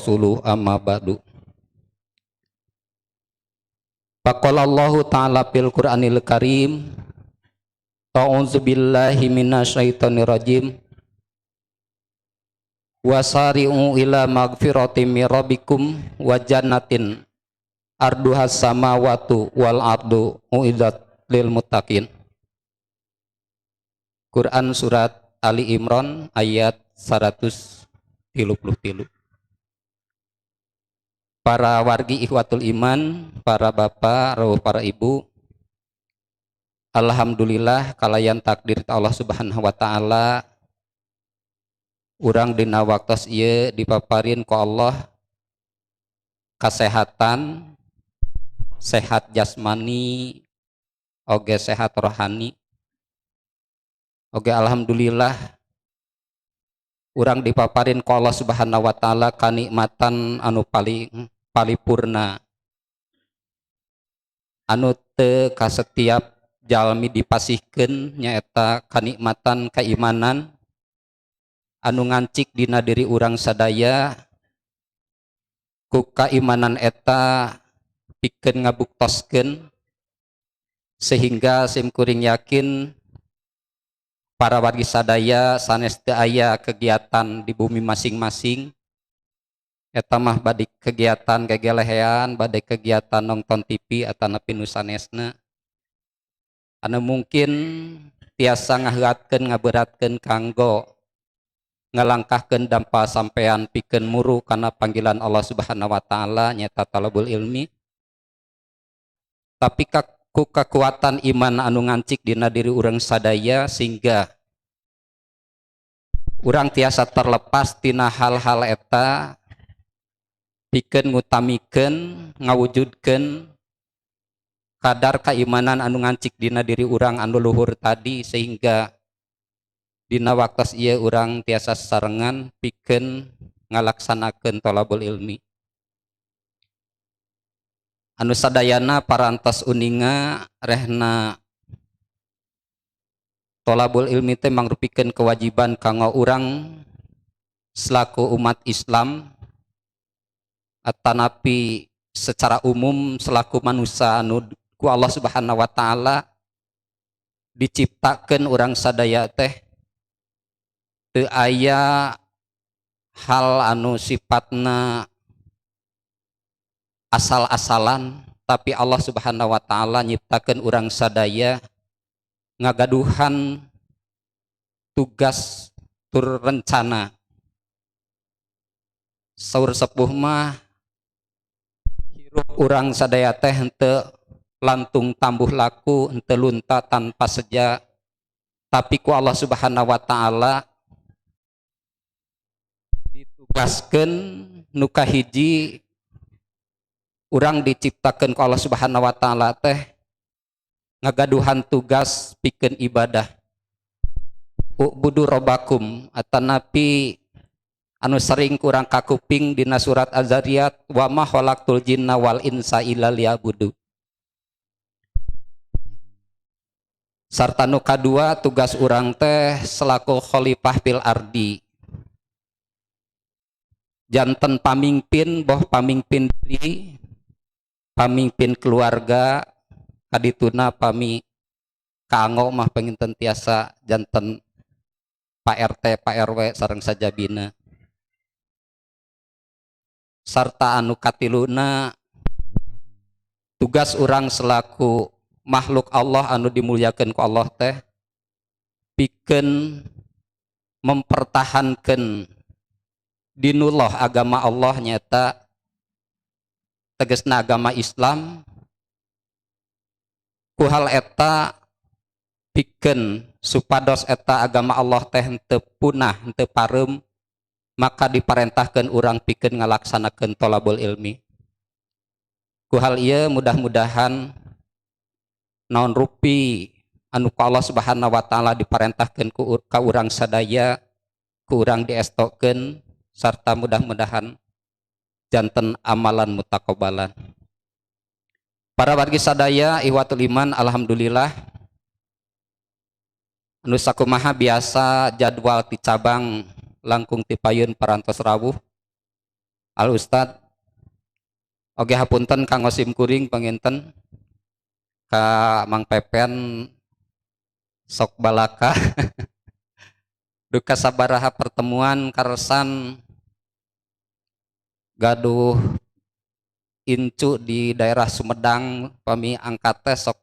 Rasuluh amma ba'du. Faqala Allahu ta'ala fil Qur'anil Karim, a'udzu billahi minasyaitonir rajim. Wasari'u ila magfiratin mir rabbikum wa jannatin arduhas samawati wal ardu uiddat lil muttaqin. Quran surat Ali Imran ayat 133. Para wargi ikhwatul iman, para bapak, para ibu, alhamdulillah kalayan takdir Allah Subhanahu wa taala urang dina waktos ieu dipaparin ku Allah kasehatan, sehat jasmani oge sehat rohani. Oge alhamdulillah urang dipaparin ku Allah Subhanahu wa taala kanikmatan anu paling paripurna, anu teu ka setiap jalmi dipasihkeun nyaeta kanikmatan keimanan anu ngancik dina diri urang sadaya. Ku keimanan eta pikeun ngabuktoskeun sehingga simkuring yakin para wargi sadaya sanes teu aya kegiatan di bumi masing-masing eta mah bade kegiatan gegelehean, bade kegiatan nonton TV atanapi nu sanesna anu mungkin tiasa ngaheuatkeun ngaberatkeun kanggo ngalangkahkeun dampa sampean pikeun muru kana panggilan Allah Subhanahu wa taala nyaeta talabul ilmi. Tapi ku kekuatan iman anu ngancik dina diri urang sadaya sehingga urang tiasa terlepas tina hal-hal eta pikeun ngutamikeun ngawujudkeun kadar keimanan anu ngancik dina diri urang anu luhur tadi, sehingga dina waktos ieu urang tiasa sarengan pikeun ngalaksanakeun thalabul ilmi. Anu sadayana parantos uninga rehna thalabul ilmi teh mangrupikeun kewajiban kanggo urang selaku umat Islam atanapi secara umum selaku manusia anu ku Allah Subhanahu wa taala diciptakeun urang sadaya teh teu aya hal anu sifatna asal-asalan, tapi Allah Subhanahu wa taala nyiptakeun urang sadaya ngagaduhan tugas tur rencana. Saur sepuh mah hirup urang sadaya teh henteu lantung tambuh laku, henteu lunta tanpa seja, tapi ku Allah Subhanahu wa taala ditugaskeun nu kahiji urang diciptakeun ku Allah Subhanahu wa taala teh ngagaduhan tugas pikeun ibadah. Ubudu robbakum atanapi anu sering kurang kakuping dina surat Az-Zariyat, wa ma khalaqtul jinna wal insa illa liya'budu. Sarta nu kadua tugas urang teh selaku khalifah fil ardi, janten pamimpin boh pamimpin diri, pamimpin keluarga, kadituna pami kanggo mah penginten tiasa janten Pak RT, Pak RW sareng sajabina. Sarta anu katiluna tugas urang selaku makhluk Allah anu dimuliakeun ku Allah teh pikeun mempertahankeun dinullah agama Allah nyata tegasna agama Islam. Ku hal eta pikeun supados eta agama Allah teh henteu punah, henteu pareum, maka diparentahkeun urang pikeun ngalaksanakeun thalabul ilmi. Ku hal ieu mudah-mudahan naon rupi anu ku Allah Subhanahu wa taala diparentahkeun ka urang sadaya, ku urang diestokeun, sarta mudah-mudahan janten amalan mutaqabbalan. Para wargi sadaya ihwatul iman, alhamdulillah anu sakumaha biasa jadwal ti cabang langkung ti payun parantos rawuh. Al Ustad oge hapunten Kang Osim Kuring panginten ka Mang Pepen sok balaka duka sabaraha pertemuan karesan gaduh incu di daerah Sumedang pami angkat sok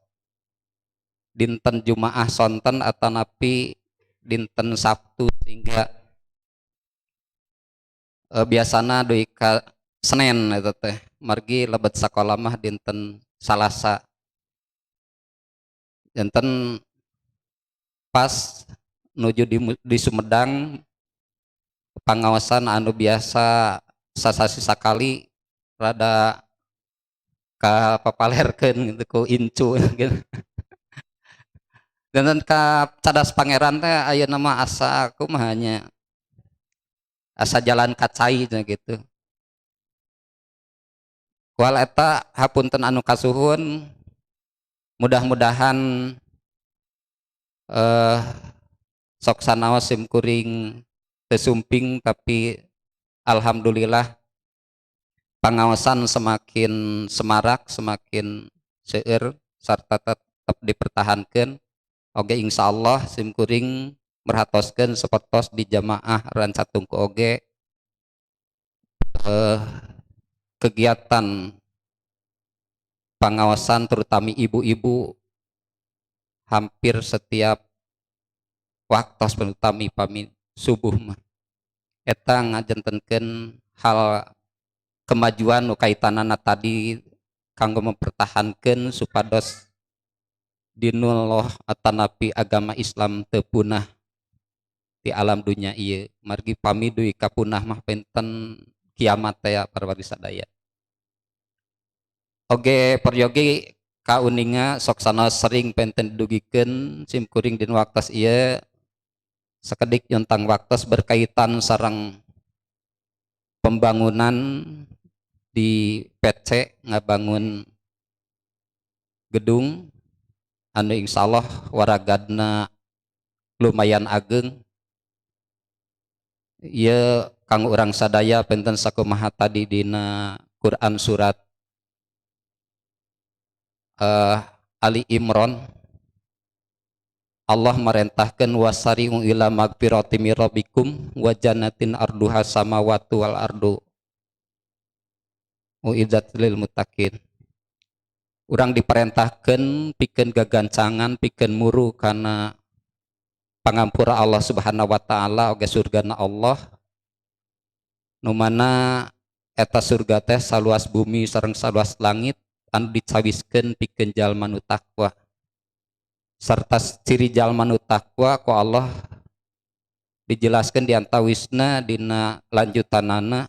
dinten Jumaah sonten atanapi dinten Sabtu sehingga biasana deui ka Senen eta teh margi lebet sakola mah dinten Salasa dinten pas nuju di Sumedang pangawasan anu biasa sasasi sakali rada ka papalerkeun gitu ku incu gitu. Dan ka cadas pangeran teh aya nama asa kumaha nya asa jalan kacai gitu. Kual eta hapunten anu kasuhun mudah-mudahan sok sanaos sim kuring tesumping tapi alhamdulillah pengawasan semakin semarak semakin seueur sarta tetap dipertahankan oge insyaallah sim kuring merhatoskeun sapertos di jamaah rancatungku oge kegiatan pengawasan terutama ibu-ibu hampir setiap waktu terutama pami subuh mah eta ngajentenkeun hal kemajuan nu kaitanana tadi kanggo mempertahankan supados dinullah atanapi agama Islam teu punah di alam dunia ieu margi pami duwi kapunah mah penten kiamat teh para wargi sadaya oge peryogi kauninga sok sana sering penten didugikeun sim kuring dina waktos ieu sakedik nyontang waktos berkaitan sareng pembangunan di PC ngabangun gedung anu insyaallah waragadna lumayan ageng ieu kang urang sadaya penten sakumaha tadi dina Quran surat Ali Imran Allah merentahkan wasari'u ila magfirati mir rabbikum wa jannatin arduha samawati wal ardu uiddat lil muttaqin. Urang diperintahkan pikeun gagancangan pikeun muru kana pangampura Allah Subhanahu wa taala oge surgana Allah nu mana eta surga teh saluas bumi sareng saluas langit anu dicawiskeun pikeun jalma nu takwa serta ciri jalma nu takwa ku Allah dijelaskan di antawisna dina lanjutanana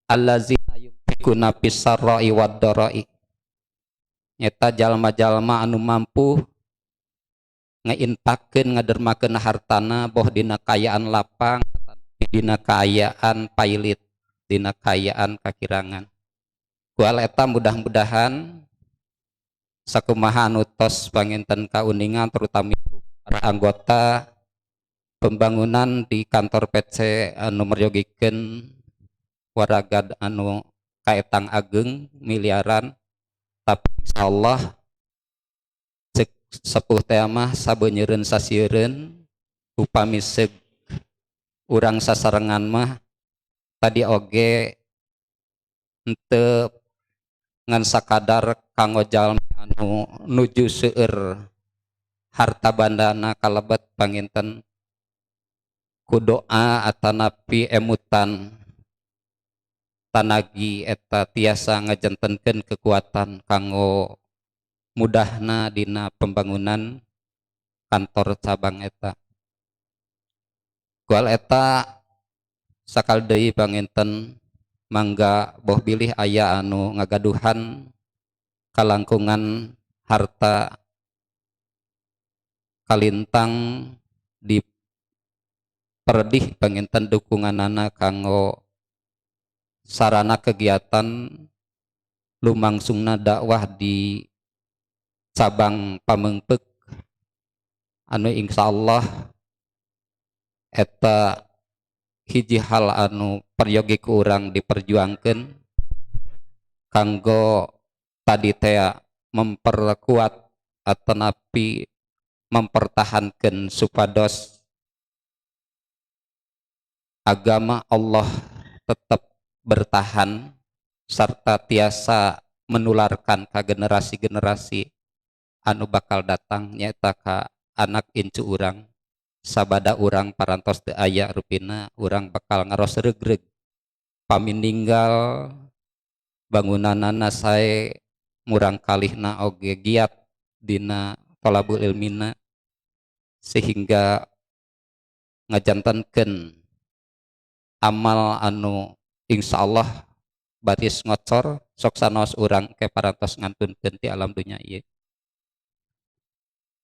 allazina yunfikuna fis sarra'i wad dara'i nyata jalma-jalma anu mampu ngeinfakkeun ngadermakeun hartana boh dina kayaan lapang dina kayaan pailit dina kayaan kakirangan kual eta mudah-mudahan sakumaha anu tos panginten kauningan terutama para anggota pembangunan di kantor PC anu meryogikeun waragad anu kaetang ageng miliaran tapi insyaallah cek sepuh teh mah sabeuneureun sasieun upami seug urang sasarengan mah tadi oge henteu ngan sakadar kanggo jalmi anu nuju seueur harta bandana kalebet panginten ku doa atanapi emutan tanagi eta tiasa ngajentenkeun kekuatan kanggo mudahna dina pembangunan kantor cabang eta kual eta sakal deui panginten mangga boh bilih aya anu ngagaduhan kalangkungan harta kalintang di perdih panginten dukunganana kanggo sarana kegiatan lumangsungna dakwah di cabang Pamengpeuk anu insyaallah eta hiji hal anu peryogi ku urang diperjuangkeun kanggo tadi teh memperkuat atau napi mempertahankan supados agama Allah tetap bertahan serta tiasa menularkan ke generasi-generasi anu bakal datang nyata ka anak incu urang sabada urang parantos teu aya rupina urang bakal ngaros regreg pamininggal bangunanana sae murang kalihna oge giat dina thalabul ilmina sehingga ngajantankeun amal anu insyaallah batis ngocor sok sanaos urang ke parantos ngantunkeun ti alam dunya ieu.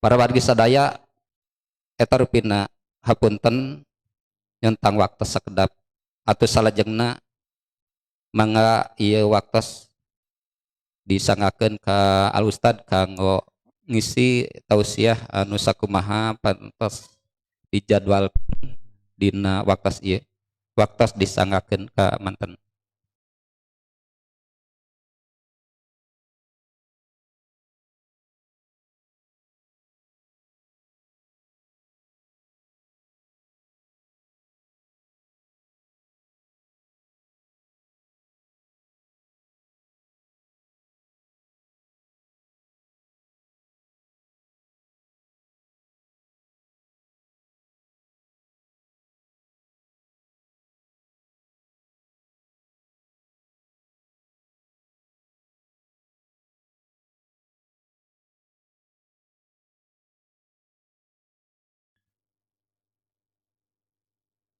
Para wargi sadaya eta rupina hapunten nyontang waktu sakedap atuh salajengna mangga ieu waktos disangakeun ka al ustad kanggo ngisi tausiah anu sakumaha pantos dijadwal dina waktos ieu waktos disangakeun ka manten.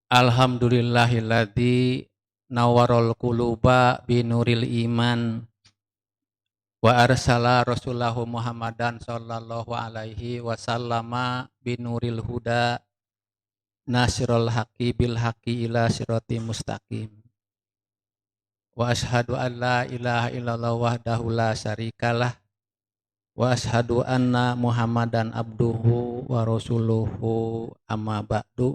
Alhamdulillahilladzi nawarol quluba binuril iman wa arsala rasulahu Muhammadan sallallahu alaihi wasallama binuril huda nasirul haqqi bil haqqi ila sirati mustaqim wa ashhadu an la ilaha illallah wahdahu la syarikalah wa ashhadu anna Muhammadan abduhu wa rasuluhu amma ba'du.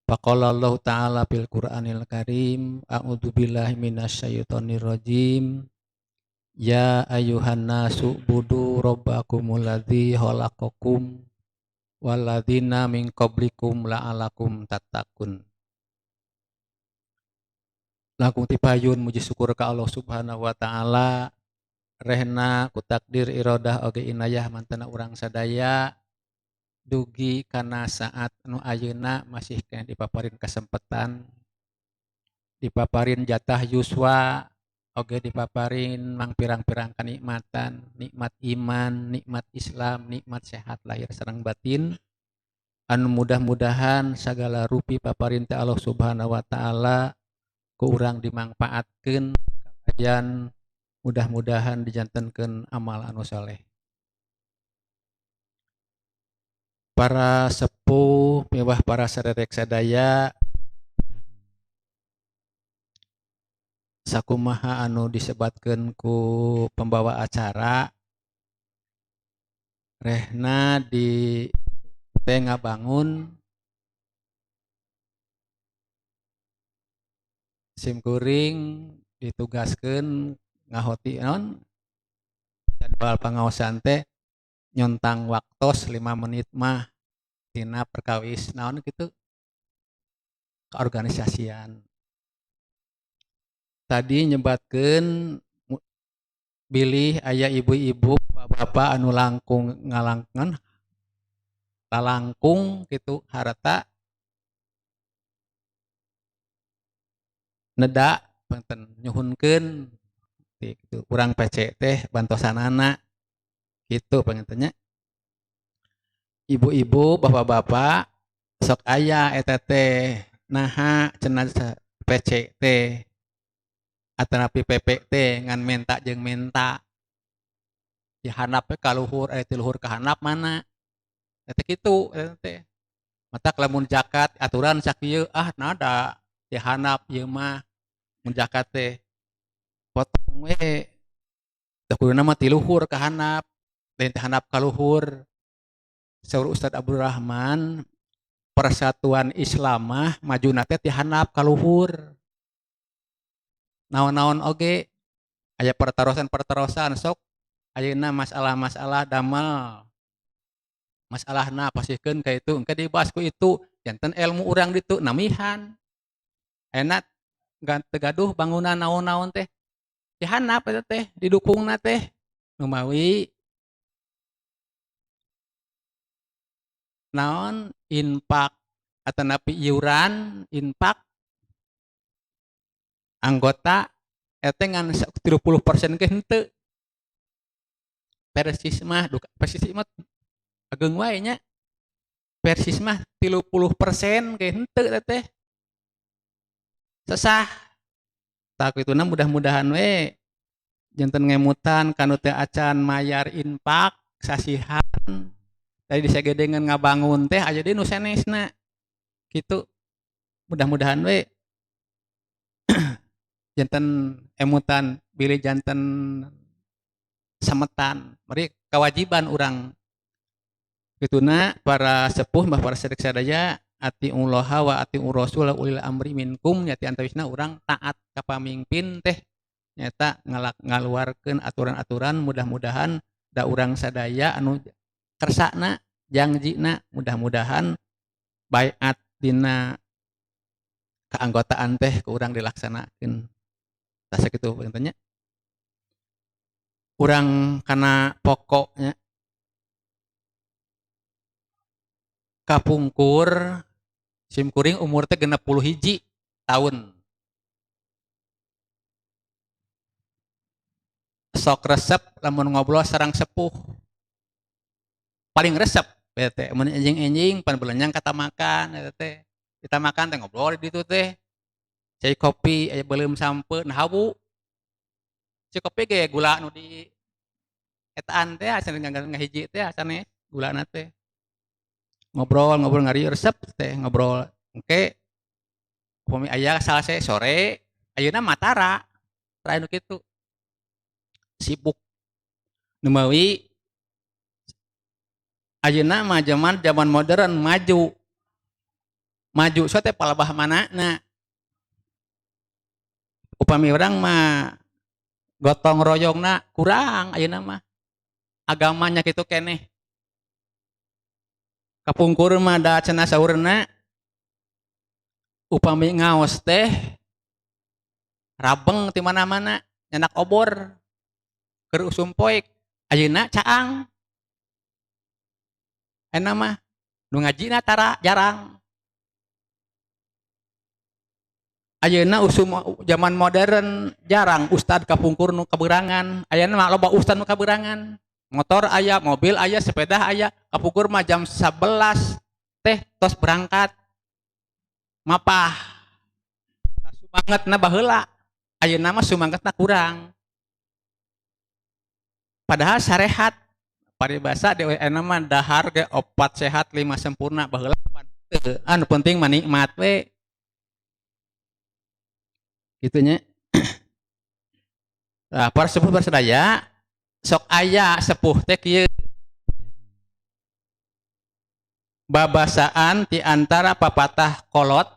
Faqala Allah Ta'ala fil Qur'anil Karim, a'udzu billahi minasyaitonir rajim. Ya ayyuhan nasu budu rabbakumul ladzi khalaqakum walladzina min qablikum la'alakum tattaqun. Langkung tipayun muji syukur ka Allah Subhanahu wa taala rehna ku takdir iradah oge inayah mantena urang sadaya dugi kana saat anu ayeuna masih kena dipaparin kesempatan dipaparin jatah yuswa oge dipaparin mang pirang-pirang kanikmatan nikmat iman nikmat Islam nikmat sehat lahir sareng batin anu mudah-mudahan segala rupi paparin teh Allah Subhanahu wa taala ku urang dimangpaatkeun kalayan mudah-mudahan dijantenkeun amal anu saleh. Para sepuh mewah para saderek sadaya sakumaha anu disebatkeun ku pembawa acara rehna di teh ngabangun simkuring ditugaskeun ngahoti naon jadwal pangaosan teh nyontang waktos 5 menit mah tina perkawis naon gitu keorganisasian tadi nyebatkeun bilih aya ibu-ibu bapak anu langkung ngalangkeun lalangkung gitu harta neda panten nyuhunkeun gitu urang PC teh bantosanana gitu pangintennya ibu-ibu bapak-bapak sok aya eta teh naha cenah PC teh atanapi PP teh ngan menta jeung menta dihandap ka luhur ti luhur ka handap mana eta kitu eta teh matak lamun zakat aturan sakieu nada dihandap ieu mah mun zakat teh potong we da kuduna mah ti luhur ka handap lain ti handap ka luhur saur Ustad Abdul Rahman persatuan Islam mah maju teh ti handap ka luhur. Naon-naon oge aya pertarosan sok ayeuna masalah-masalah damel. Masalahna pasihkeun ka itu engke dibahas ku itu janten ilmu urang ditu namihan. Enak tegaduh bangunan naon-naon teh. Ti handap eta teh didukungna teh nu mawi naon infak atanapi iuran infak anggota eta ngan 30% ge henteu. Persis mah ageng wae nya. Persis mah 30% ge henteu eta teh. Sesah. Tak kituna mudah-mudahan we janten ngemutan kanu teu acan mayar infak sasihan. Tadi disagedengan ngabangun teh aja deui nu sanesna. Kitu. Mudah-mudahan we janten emutan bilih janten sametan. Mari kewajiban urang kituna para sepuh mbah para sedek sadaya atiullaha wa atiur rasul ulil amri minkum nya ti antawisna urang taat ka pamimpin teh nyata ngaluarkeun aturan-aturan mudah-mudahan da urang sadaya anu kersana jangjina mudah-mudahan baiat dina keanggotaan teh ke urang dilaksanakeun. Tah sakitu tanya. Urang kana pokoknya kapungkur simkuring umur teh 61 tahun. Sok resep lamun ngobrol sareng sepuh. Paling resep teh mun enjing-enjing pan belenyang kata makan eta teh. Kita makan teh ngobrol di ditu teh. Cai kopi aya beuleum sampeun nah habu. Cai kopi ge gula nu di etaan teh acan ngahiji teh acan gulana teh. Ngobrol ngari resep teh ngobrol. Engke upami aya salse sore ayeuna matara. Tara nu kitu. Sibuk. Nu mawi ayeuna mah zaman modern maju. Maju so teh palebah manana. Upami urang mah gotong royongna kurang ayeuna mah. Agamanya kitu keneh. Kapungkur mah da cenah saurna upami ngaos teh rabeng ti mana-mana nyanak obor keur usum poek ayeuna caang. Ena mah nu ngajina tara jarang. Ayeuna usum zaman modern jarang ustad kapungkur nu kabeurangan. Ayeuna mah loba ustad nu kabeurangan. Motor aya, mobil aya, sepeda aya. Kapungkur mah jam 11 teh tos berangkat. Mapah. Sumangetna baheula. Ayeuna mah sumangetna kurang. Padahal sarehat. Paribasa dewe mah dahar ge opat sehat 5 sempurna baheula anu penting mah nikmat we. Gitunya. Nah, para sepuh bersedaya sok aya sepuh teh kieu babasaan ti antara papatah kolot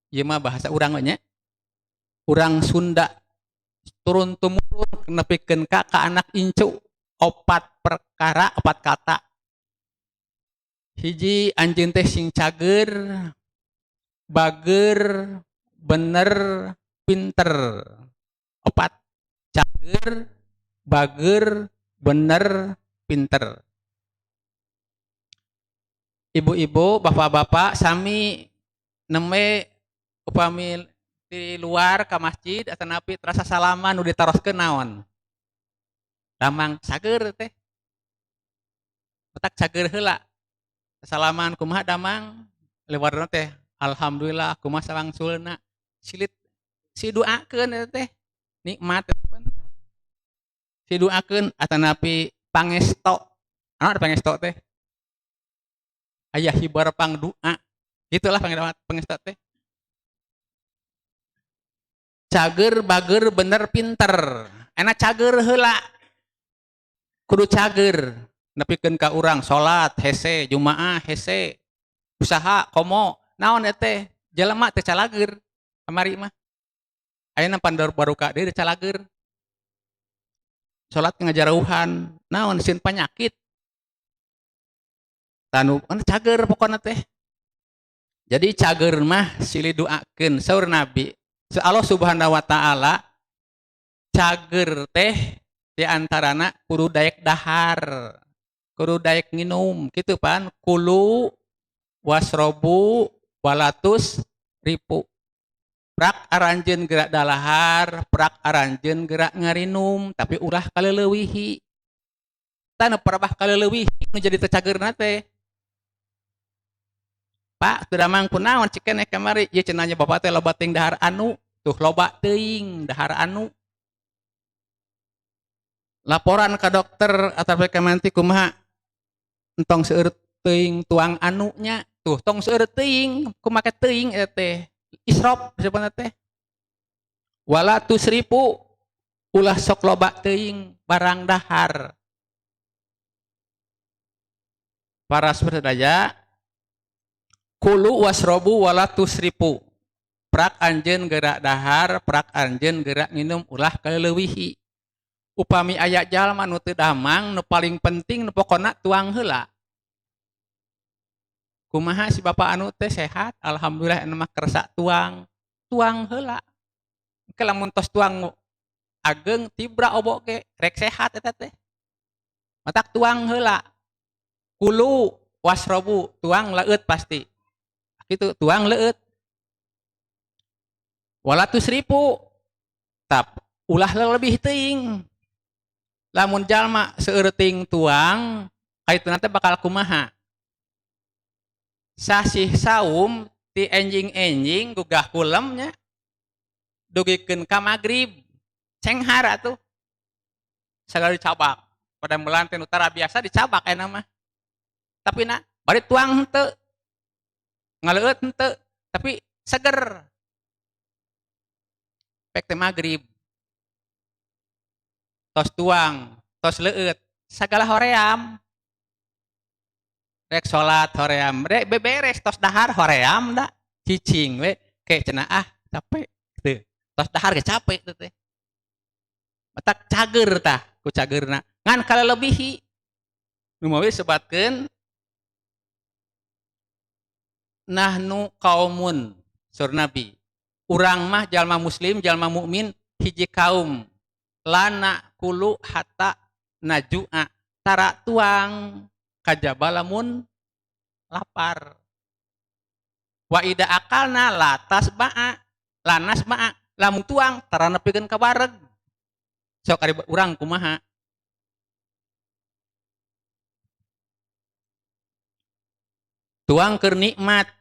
ieu mah bahasa urang nya. Urang Sunda turun tumurun nepikeun ka anak incu 4 perkara 4 kata. Hiji anjeun teh sing cager, bager, bener, pinter. 4 cager, bager, bener, pinter. Ibu-ibu, bapak-bapak sami neme upami di luar ke masjid atanapi terasa salaman nu ditaroskeun naon? Damang cager teh. Petak cager heula. Salaman kumaha damang? Lewarna teh alhamdulillah kumaha salangsulna. Silit si doakeun eta teh. Nikmat si doakeun atanapi pangesto. Anu ada pangesto teh? Aya hibar pangdoa. Itulah pangesto teh. Cager, bager, bener, pinter. Enak cager heula. Kudu cager. Nepikeun ka urang salat hese, jumaah hese. usaha komo naon teh jelema teh calager kamari mah ayeuna pandar baruka deui calager salat ngajarauhan naon sieun panyakit tanu cager pokona teh jadi cager mah silih doakeun saur Nabi Allah Subhanahu wa taala cager teh di antarana kudu daek dahar kudu daek nginum kitu pan kulu wasrobu walatus ripu prak aranjeun gerak dalahar prak aranjeun gerak ngarinum tapi ulah kaleulewihi tanu parabah kaleulewihi nu jadi teu cageurna teh Pak teu damang kunaon cik keneh kamari ieu cenah bapak teh loba teuing dahar anu tuh loba teuing dahar anu laporan ka dokter atawa ka manti kumaha entong seueur teuing tuang anunya tuh tong seueur teuing kumaha teuing eta teh isrop disebutna teh wala tusripu ulah sok loba teuing barang dahar para sadaya kulu wasrobu wala tusripu prak anjeun gerak dahar prak anjeun gerak nginum ulah kaleuwihi upami aya jalma nu teu damang nu paling penting nu pokona tuang heula kumaha si bapak anu teh sehat alhamdulillah anu mah kersa tuang heula engke lamun tos tuang ageng tibra oboke rek sehat eta teh matak tuang heula kulu wasrobu tuang leueut pasti kitu tuang leueut walatus ribu tap ulah lebih teuing lamun jalma seueur teuing tuang kaituna teh bakal kumaha sasih saum ti enjing-enjing gugah kulemnya dugikeun ka magrib cenghar atuh sagala dicabak pada melanten utara biasa dicabak eta mah tapi na bari tuang henteu ngaleueut henteu tapi seger pek teh magrib tos tuang tos leueut sagala hoream rek salat hoream rek beberes tos dahar hoream da cicing we ke cenah capek teu tos dahar ge capek teh teh matak cager tah ku cageurna ngan kalelebihi nu mah we sebatkeun nahnu qaumun sur Nabi urang mah jalma muslim jalma mukmin hiji kaum lana kulu hatta najua tara tuang kajaba lamun lapar wa ida akalna latas ba'a lanas ba'a lamun tuang tara nepikeun ka bareg sok ari urang kumaha tuang keur nikmat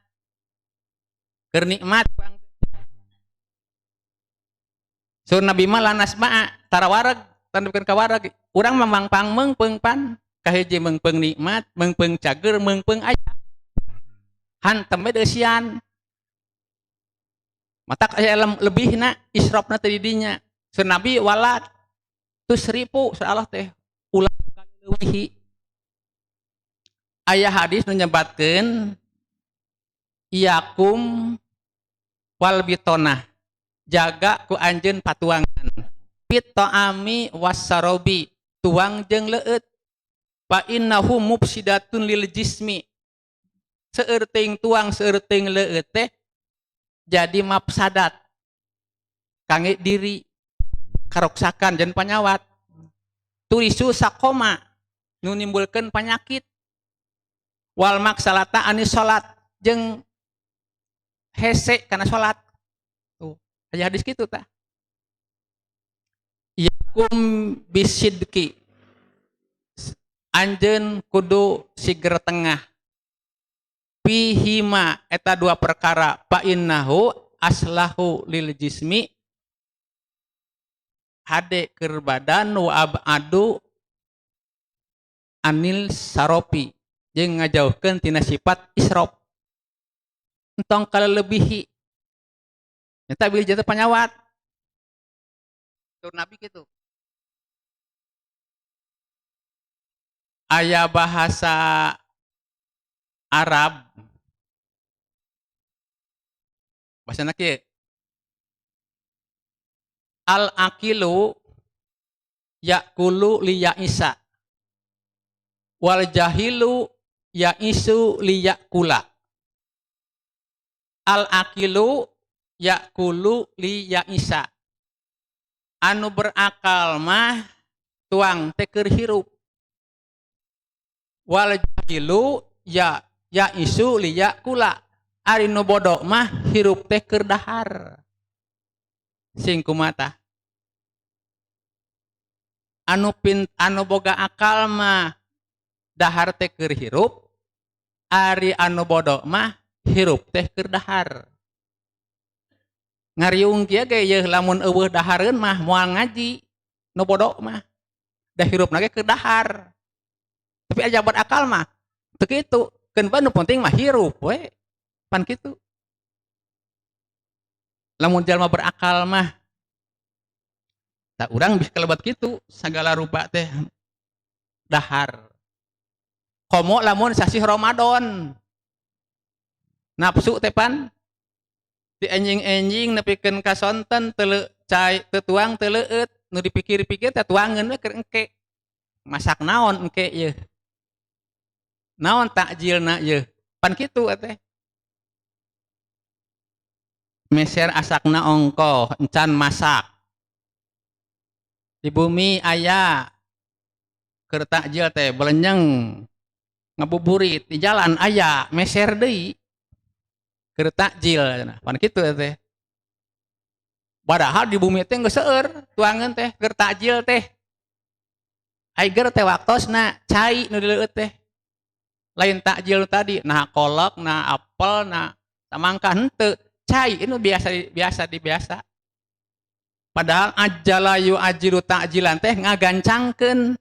sur Nabi mah lanas ba'a tara wareg tara nepikeun ka wareg urang mah mangpang meungpeung pan kahiji meungpeung nikmat meungpeung cager meungpeung aya hantem we deusian matak aya lebihna isropna teh di dinya sur Nabi walat tusripu sur Allah teh ulah kaleuwihi aya hadis nu nyebatkeun iyakum wal bitonah jaga ku anjeun patuangan fit ta'ami wasarobi tuang jeung leueut fa innahu mufsidatun lil jismi seueur teuing tuang seueur teuing leueut teh jadi mafsadat kangge diri karoksakan jeung panyawat turisu sakoma nu nimbulkeun panyakit wal maksalata anis salat jeung hese kana salat tuh aya hadis kitu tah yakum bisidqi anjeun kudu siger tengah pihima eta dua perkara fa innahu aslahu lil jismi hade keur badan wa abadu anil saropi jeung ngajauhkeun tina sifat isrop entong kalelebihi eta bilih jatuh panyawat tur Nabi kitu aya bahasa Arab Bahasana kieu. Al akilu yakulu li ya'isa wal jahilu ya'isu li yakula. Al akilu yakulu li ya'isa. Anu berakal mah tuang teh keur hirup. Wal jahilu ya'isu li yakula. Ari nu bodoh mah hirup teh keur dahar. Sing kumaha? Anu boga akal mah dahar teh keur hirup, ari anu bodoh mah hirup teh keur dahar. Ngariung kieu ge yeuh lamun eueuh dahareun mah moal ngaji, nu bodoh mah da hirupna ge keur dahar. Tapi ajabat akal mah teu kitu, keun nu penting mah hirup we. Pan kitu. Lamun jalma berakal mah tak urang bisa kelebat kitu, sagala rupa teh dahar. Komo lamun sasih Ramadan. Nafsu teh pan di enjing-enjing nepikeun ka sonten teu tuang teu leueut, nu dipikir-pikir teh tuangeun we keur engke. Masak naon engke yeuh. Naon takjilna yeuh. Pan kitu teh. Meser asakna ongkoh, encan masak. Di bumi aya keur takjil teh belenyeng ngabuburit di jalan aya meser deui keur takjil pan kitu teh. Padahal di bumi teh geus seueur tuangeun teh keur takjil teh. Aiger teh waktosna cai nu dileueut teh. Lain takjil tadi nah kolak, nah apel, nah samangka henteu. Cai itu biasa. Padahal ajalayu ajiru takjilan teh ngagancangkeun.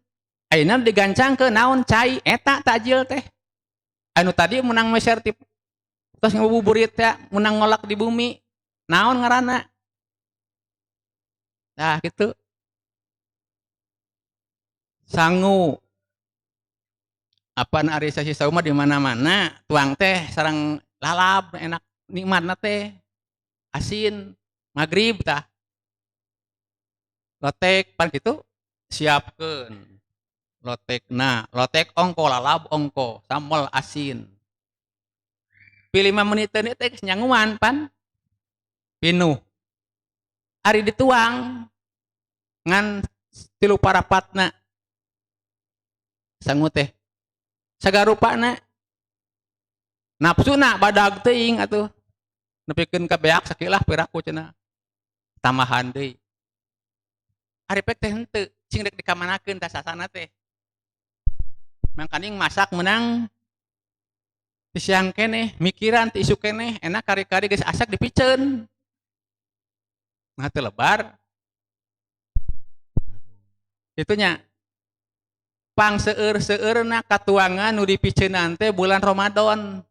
Ayeuna digancangkeun naon cai eta takjil teh. Anu tadi menang meser tip terus ngabuburit teh menang ngolak di bumi. Naon ngaranna? Nah gitu. Sangu. Apa ari sasi sauma di mana-mana tuang teh sareng lalab enak nikmatna teh asin magrib tah lotek pan kitu siapkeun lotek ongko lalab ongko sambal asin pilih 5 menit teh geus nyanguan pan pinuh ari dituang ngan 3 parapatna sangu teh sagarupana nafsuna badag teuing atuh nepikeun ka beak sakilah piraku cenah tambahan deui ari pek teh henteu cing rek dikamanakeun ta sasana teh mangkaning masak menang ti siang keneh mikiran ti isu keneh enak kari-kari geus asak dipiceun mah teu lebar itunya pang seueur-seueurna katuangan nu dipiceunana teh bulan Ramadan.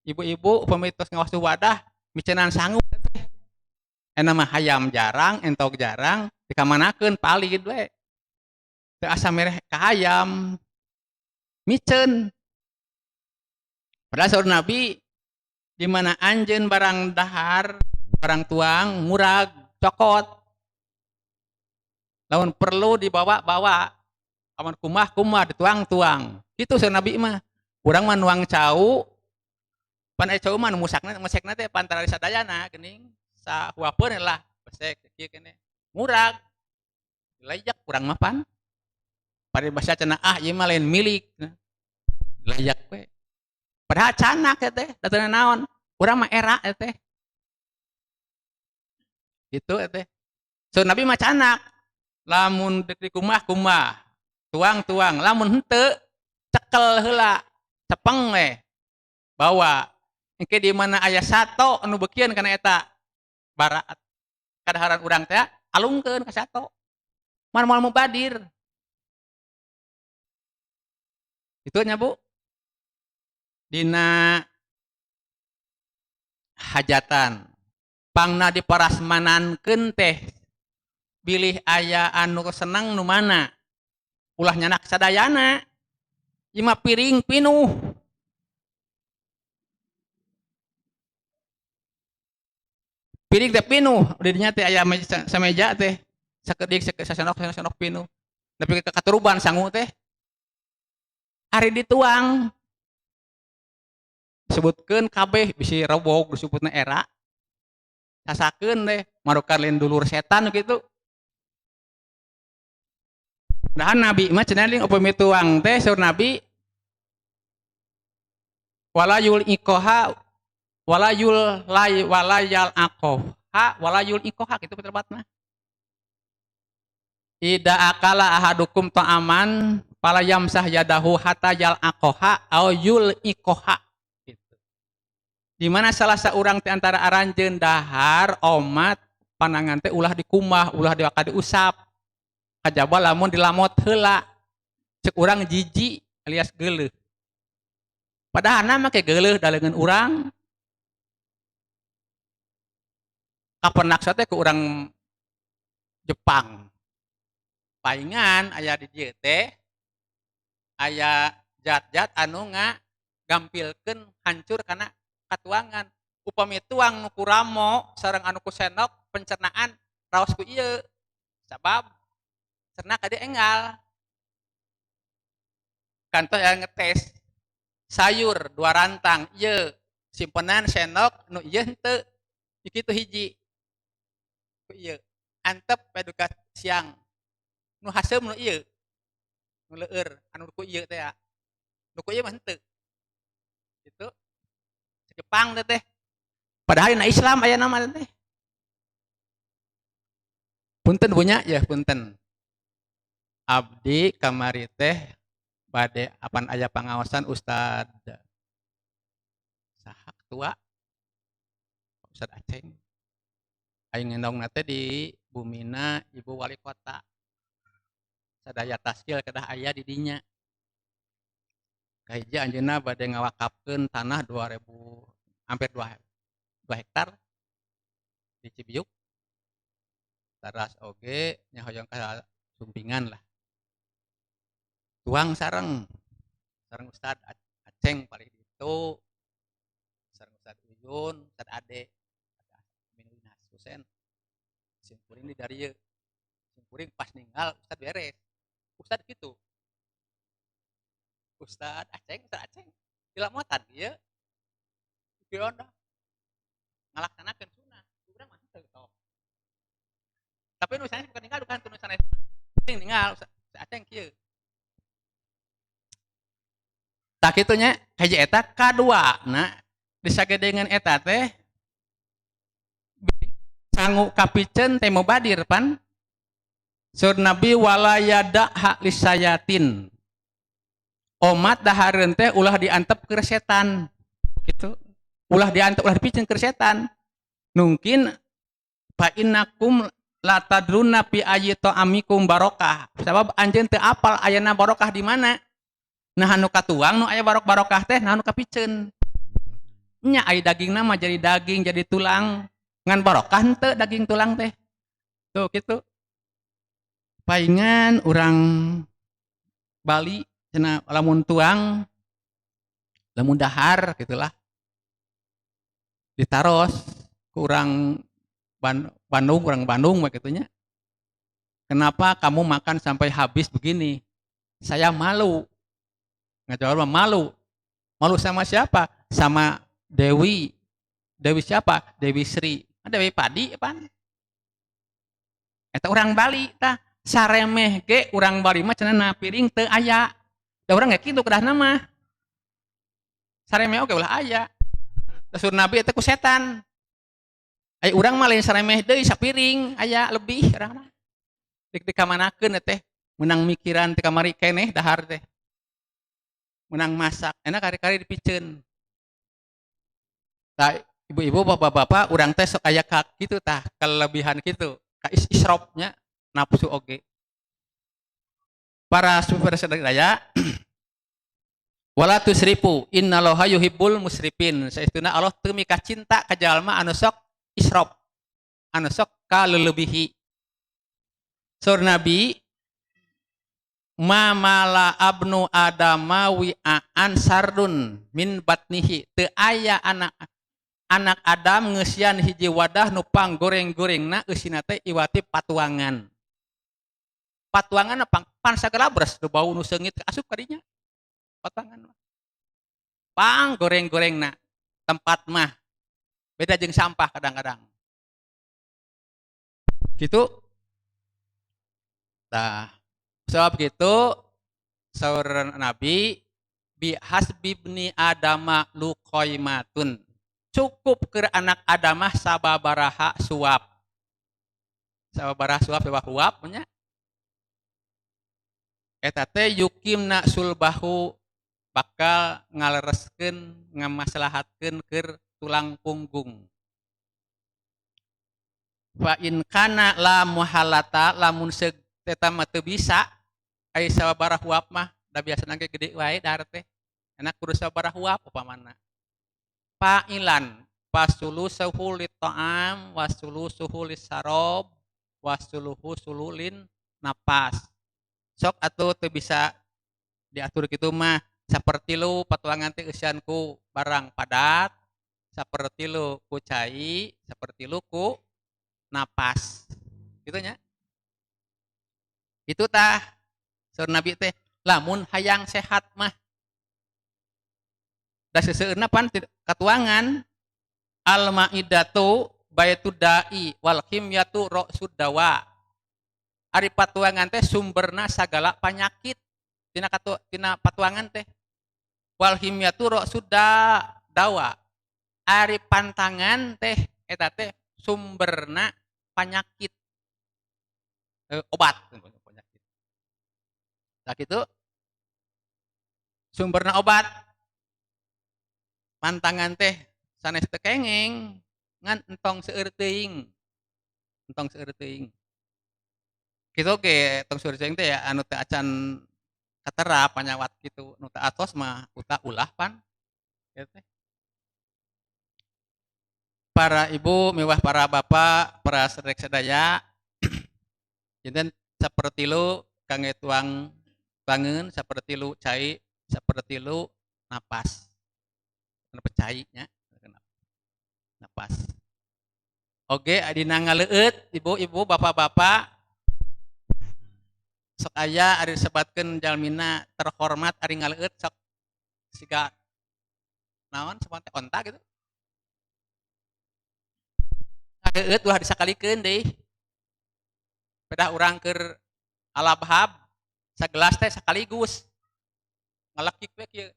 Ibu-ibu pemitos ngawas wadah micenan sangu teh. Ena mah hayam jarang, entok jarang, dikamanakeun palid we. Teu asa mereh ka hayam. Micen. Padahal saur Nabi di mana anjeun barang dahar, barang tuang, murag, cokot. Lamun perlu dibawa-bawa. Amun kumah dituang-tuang. Kitu saur Nabi mah. Urang mah nuang cau pan aya cau mah nu mesekna teh pantarari sadayana geuning sahuapeun lah besek kieu keneh murag dilajak urang mah pan pari basa cenah ieu mah lain milik dilajak we padahal canak teh datangna naon urang mah era teh kitu teh so Nabi mah canak lamun di kumah tuang lamun henteu cekel heula cepeng we bawa engke di mana aya sato anu beukian kana eta baraat kadaharan urang teh alungkeun ka sato moal mubadir itu nya Bu dina hajatan pangna diparasmanankeun teh bilih aya anu senang nu mana ulah nyanak sadayana ieu mah piring pinuh piring teh pinuh didinya teh aya sameja teh sakedik sasenok pinuh tapi katuruban sangu teh ari dituang disebutkeun kabeh bisi robog disebutna era sasakeun deh marukan lain dulur setan gitu. Nah nabi mah cenah ling upami tuang teh saur nabi walayul ikoha walayal akoha walayul ikoha gitu terbatna. Ida akala ahadukum ta'aman pala yamsah yadahu hatta yal akoha au yul ikoha gitu. Di mana salah seorang di antara aranjeun dahar omat panangan teh ulah dikumah ulah diusap kajaba lamun dilamot heula cek urang jiji alias geuleuh. Padahal nama ke geuleuh daleungeun urang kapenak teh ku urang Jepang. Paingan aya di dieu teh aya zat-zat anu ngagampilkeun hancur kana katuangan. Upami tuang nu kuramo sareng anu ku senok pencernaan raos ku ieu. Sabab cerna ka dieu enggal. Kantos aya ngetes sayur 2 rantang ieu simpenan senok nu ieu henteu. Kitu hiji. Ku ieu antep peduka siang. Nu haseum nu ieu nu leueur anu ku ieu teh nu ku ieu mah henteu gitu Jepang teh padahal na Islam aya nama teh punten punya ya punten abdi kamari teh bade apan aya pangaosan Ustad saha tua Ustad Aceng aing ngendongna teh di bumina ibu wali kota sadaya taskil kedah aya di dinya kahiji anjeunna bade ngawakafkeun tanah 2000 hampir 2 hektar di Cibiuk taras oge nya hoyong ka sumpingan lah tuang sareng Ustad Aceng paling itu sareng Ustad Uyun Ustad Ade Minulin Husen simpuring di dari simpuring pas ninggal Ustad beres Ustad gitu Ustad Aceng dilamotan ieu kieu ngalaksanakeun sunah urang mah teu tos tapi nu sanes bukan ninggal bukan nu sanes penting ninggal Aceng kieu tak kitu nya hiji eta kadua nah disagedengan eta teh sangu kapiceun teh mubadir pan sur nabi wala yada hak lisayatin omat dahareun teh ulah diantep ke setan gitu ulah diantep ulah dipikeun ke setan mungkin fa innakum la tadruna fi ayyito amikum barokah sabab anjeun teu apal ayana barokah di mana nah anu katuang nu aya barokah teh nah anu kapiceun nya aya dagingna mah jadi daging jadi tulang ngan barokah henteu daging tulang teh tuh kitu paingan urang Bali cenah lamun tuang lamun dahar gitulah ditaros ke urang Bandung begitunya. Kenapa kamu makan sampai habis begini? Saya malu. Ngajawab malu. Malu sama siapa? Sama Dewi. Dewi siapa? Dewi Sri. Dewi Padi pan. Eta urang Bali tah saremeh ge urang Bali mah cenah piring teu aya. Da urang ge kitu kedah nama. Saremeh oge ulah aya. Dasur Nabi eta ku setan. Ai urang mah lain saremeh deui sapiring aya lebih urang mah. Dik dikamanakeun teh menang mikiran teh kamari keneh dahar teh. Menang masak, enak kari-kari dipiceun. Tah ibu-ibu bapak-bapak urang teh sok aya ka kitu tah kelebihan kitu. Ka isrofnya nafsu oge. Para super sadaya wala tusrifu innallaha yuhibbul musrifin. Saestuna Allah teu mika cinta ka jalma anu sok isrof. Anu sok kaleulebihi. Sur Nabi mamala abnu adama wi'an sardun min batnihi teu aya anak anak Adam ngeusian hiji wadah nu panggoreng-gorengna eusina teh iwati patuangan. Patuangan pan sagala beres nu bau nu seungit asup kadinya. Patuangan mah. Panggoreng-gorengna tempat mah beda jeung sampah kadang-kadang. Gitu. Nah, sebab gitu saur Nabi bi hasbibni adama luqaimatun. Cukup ke anak Adamah sababaraha suap. Sababaraha suap huap nya. Eta teh yukimna sulbahu bakal ngalereskeun ngamaslahatkeun keur tulang punggung. Fa in kana la muhalata lamun seug eta mah teu bisa ai sababaraha huap mah da biasana ge gede wae dar teh. Enak kudu sababaraha huap upamana. Fa'ilan fasulusuhu lit-ta'am wasulusuhu lis-sarob wasuluhu sululin napas. Sok atuh teu bisa diatur kitu mah saperti lu patuangan teh eusian ku barang padat, saperti lu ku cai, saperti lu ku napas. Kitu nya. Itu tah saur Nabi teh lamun hayang sehat mah da seuseurna pan katuangan al-maidatu baitud da'i wal himyatu ra'sud dawa. Ari patuangan teh sumberna sagala panyakit. Tina patuangan teh. Wal himyatu ra'sud dawa. Ari pantangan teh eta teh sumberna panyakit. Obat penyakit. Nah kitu sumberna obat. Pantangan teh sanes teu kengeng ngan entong seueur teuing. Entong seueur teuing. Kitu ge tong seueur teuing teh ya anu teu acan katerap panyawat kitu. Nu teu atos mah uta ulah pan. Kitu teh. Para ibu mewah para bapak, para sadayek sadaya, jinten saperti lu kangge tuang bangeun, saperti lu cai, saperti lu napas. Kenapa cai nya? Napas. Oge adina ngaleueut ibu-ibu, bapak-bapak sok aya ari disebatkeun jalmina terhormat ari ngaleueut sok siga naon sebenarnya onta gitu. Ngaleueut ulah disakalikeun deui. Pedah urang keur alabhab sagelas teh sakaligus. Ngalekik we kieu.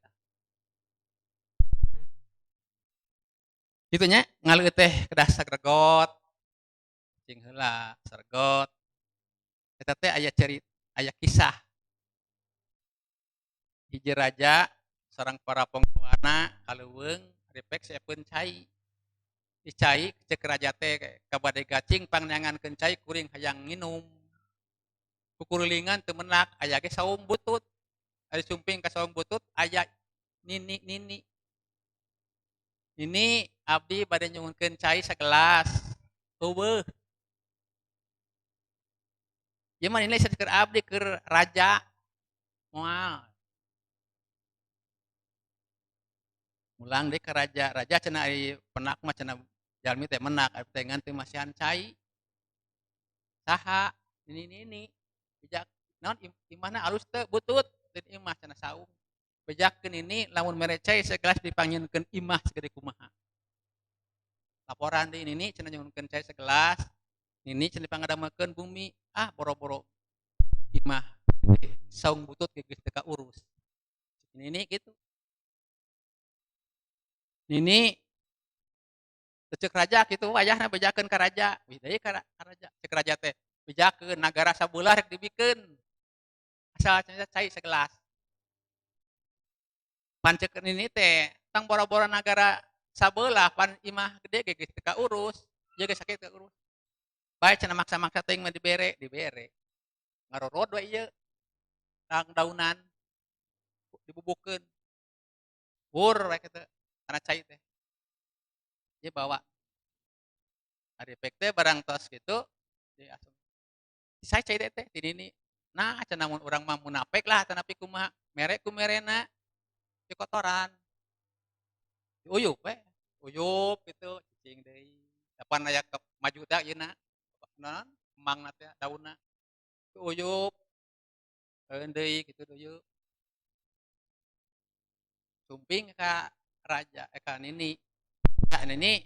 Kitu nya ngaleueut teh kedah sagregot. Cing heula sargot. Eta teh aya aya kisah. Hiji raja sareng para penggawana kaleuweung ripek sieupkeun cai. Di cai ceuk raja teh kabade gacing pangneangankeun cai kuring hayang nginum. Kukurulingan teu menak aya ge saung butut. Ari sumping ka saung butut aya nini. Nini abdi bade nyuhunkeun cai sagelas. Eueuh. Ieu mah nini keur abdi keur raja. Moal. Mulang deui ka raja. Raja cenah ari penak mah cenah jalmi teh menak ari teh ngan teu masihan cai. Saha? Nini. Bijak naon imahna alus teu butut teu imah cenah saung. Bejakeun ini lamun mere cai sagelas dipanggieunkeun imah sagede kumaha. Laporan deui nini cenah nyuhunkeun cai sagelas. Nini cenah dipangadamakeun bumi. Ah boro-boro imah saung butut geus teu kaurus. Nini gitu. Nini ceuk raja kitu wayahna bejakeun ka raja. Wih deui ka raja. Ceuk raja teh bejakeun nagara sabeula rek dibikeun. Asal cai sagelas. Pan ceuk nini teh tang boro-boro nagara sabeula pan imah gede ge geus teu kaurus. Ieu ge sakit kaurus. Bae cenah maksa-maksa teuing mah dibere. Ngarorod we ieu. Tang daunan dibubukeun. Wur we kitu kana cai teh. Ieu bawa. Ari pek teh barang tos kitu diasum. Saya cai teh ti nini. Nah cenah mun urang mah munafik lah tanapi kumaha. Mere ku merena di kotoran. Diuyup we. uyup gitu cicing deui. Dapan aya maju teh ayeuna. Naon? Emangna teh daunna. Uyup eueun deui kitu uyup. Sumping ka raja ka nini. Ka nini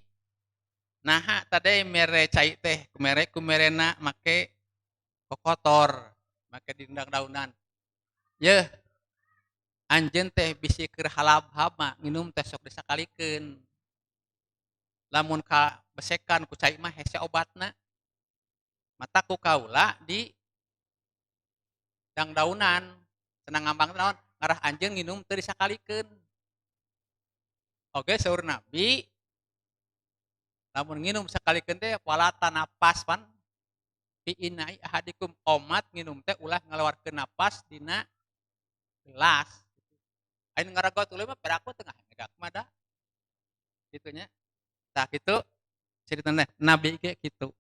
naha tadi mere cai teh kumerena make kokotor make dindang daunan. Yeuh anjeun teh bisi keur halab-hab mah nginum teh sok disakalikeun. Lamun ka besekan ku cai mah hese obatna. Mata ku kaula di dangdaunan cenah ngambang naon ngarah anjeun nginum teu disakalikeun. Oge saur Nabi lamun nginum sakalikeun teh wala tanapas pan fi inai ahadikum omat nginum teh ulah ngalewarkeun napas dina gelas. Ain ngaragot tuluy mah peraku tengah negak mah da kitu nya. Tah kitu ceritana Nabi ge kitu.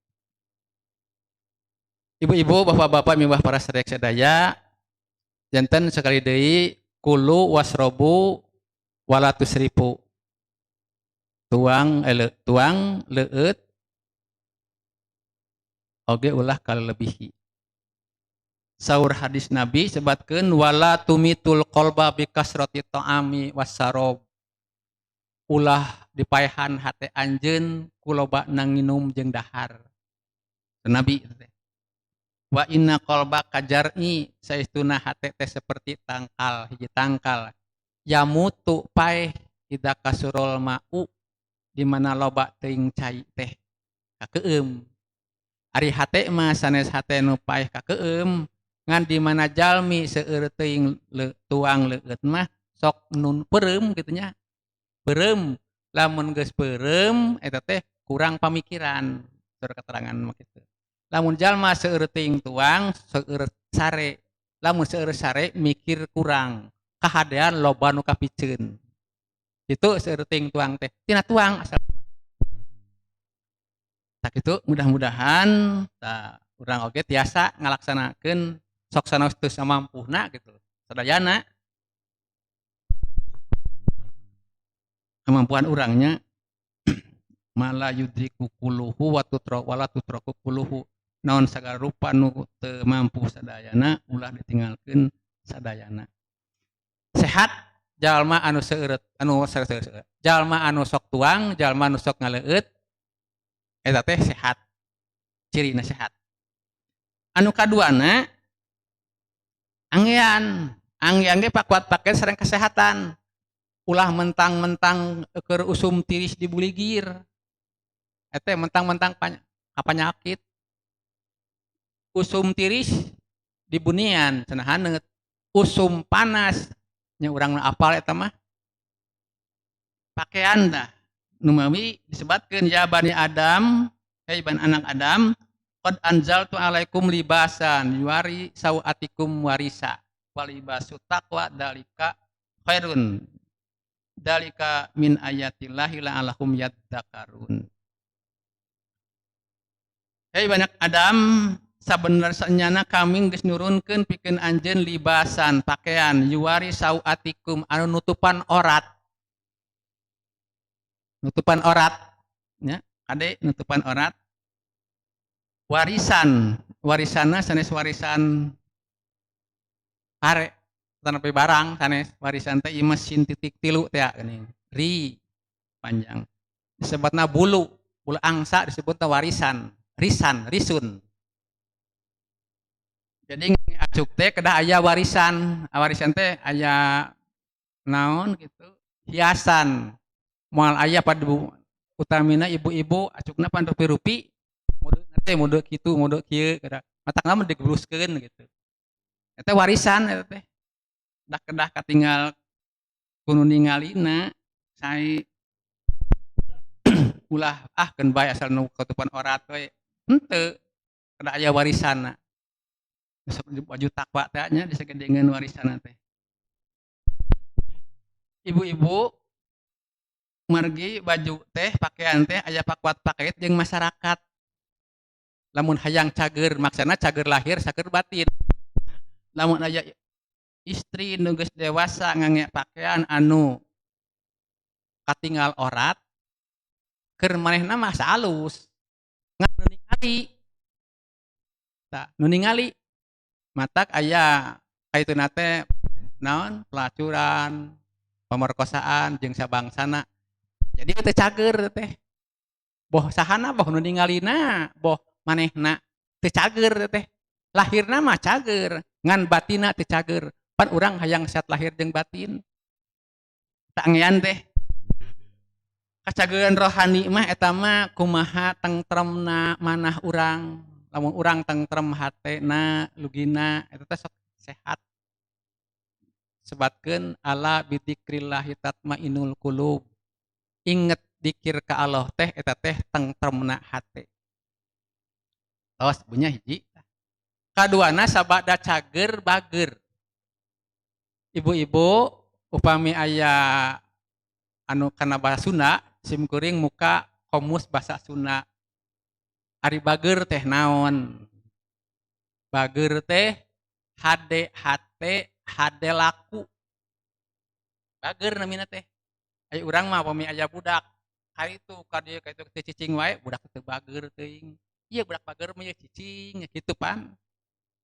Ibu-ibu, bapak-bapak, miwah para sadayek sadaya, janten sekali deui kulu wasrobu wala tusrifu. Tuang leueut oge ulah kalelebihi. Saur hadis Nabi sebatkeun wala tumitul qalba bikasrati ta'ami wassarob. Ulah dipaehan hate anjeun ku loba nanginum jeung dahar. Nabi wa inna qalba kajar'i saestuna hate teh seperti tangkal hiji tangkal. Yamutu paeh ida kasurul ma'u di mana loba teuing cai teh kakeueum. Ari hate mah sanes hate nu paeh kakeueum ngan di mana jalmi seueur teuing tuang leueut mah sok nun peureum kitu nya. Peureum lamun geus peureum eta teh kurang pamikiran saur keterangan mah kitu. Lamun jalma seueur teuing tuang seueur sare. Lamun seueur sare mikir kurang. Kahadean loba nu kapiceun. Itu seueur teuing tuang teh. Tina tuang asal. Tak itu mudah-mudahan urang oge tiasa ngalaksanakeun sok sanes teu samampuna gitu. Sadayana kemampuan urangnya mala yudriku kuluhu wala tutraku kuluhu. Naon sagala rupa nu teu mampu sadayana ulah ditinggalkeun sadayana. Sehat jalma anu seueur jalma anu sok tuang, jalma anu sok ngaleueut eta teh sehat. Cirina sehat. Anu kaduana anggean ge pakuat pake sareng kesehatan. Ulah mentang-mentang keur usum tiris di buligir. Eta mentang-mentang kapanyakit. Usum tiris di bunian cenah haneut. Usum panas nya urang apal eta mah pakaian dah. Nu meumi disebutkeun ya bani Adam, hei ban anak Adam, qad anzaltu alaikum libasan yuwari sawatikum warisa. Walibasu taqwa dalika khairun. Dalika min ayatillahi la'allahum yadzakarun. Hei banyak Adam, sabenerna kami geus nurunkeun pikeun anjeun libasan pakaian yuwari sawatikum anu nutupan orat. Nutupan orat nya, kade nutupan orat. Warisanna sanes warisan are tanapi barang sanes warisan teh ieu mesin titik 3 teh geuning. Ri panjang. Disebutna bulu angsa disebutna warisan, risun. Jadi acuk teh kedah aya warisan. Warisan teh aya naon gitu, hiasan. Moal aya pada utamina ibu-ibu acukna pan rupi-rupi mode kitu mode kieu kada. Matakna mah digeluskeun gitu. Eta warisan eta teh. Dah kedah katinggal kudu ningalina sae ulah keun bae asal nu katupan orat we. Henteu kedah aya warisanna. Baju takwa teh nya disagedengeun warisanna teh. Ibu-ibu margi baju teh pakaian teh aya pakuat pakait jeung masyarakat. Lamun hayang cager maksana cager lahir cager batin. Lamun aya istri nu geus dewasa ngangge pakaian anu katinggal orat keur manehna mah salus ngan nu ningali nu ningali matak aya kaituna teh naon pelacuran pemerkosaan jeung sabangsana jadi teu cager teh boh sahana boh nu ningalina boh manehna teu cager teh lahirna mah cager ngan batina teu cager pan urang hayang sehat lahir jeung batin tangean teh kacageran rohani mah eta mah kumaha tentremna manah urang lamun urang tentrem hatena lugina eta teh sok sehat sebatkeun ala bidzikrillahi tatmainnul qulub inget dikir ka Allah teh eta teh tentremna hate tos punya hiji kaduana sabada cager bager ibu-ibu upami aya anu kana bahasa Sunda simkuring muka komus bahasa Sunda ari bager teh naon bager teh hade hate hade laku bager namina teh aya urang mah upami aya budak kaitu ka dieu kaitu teu cicing wae budak teu bager teuing ieu budak bager mah cicing kitu pan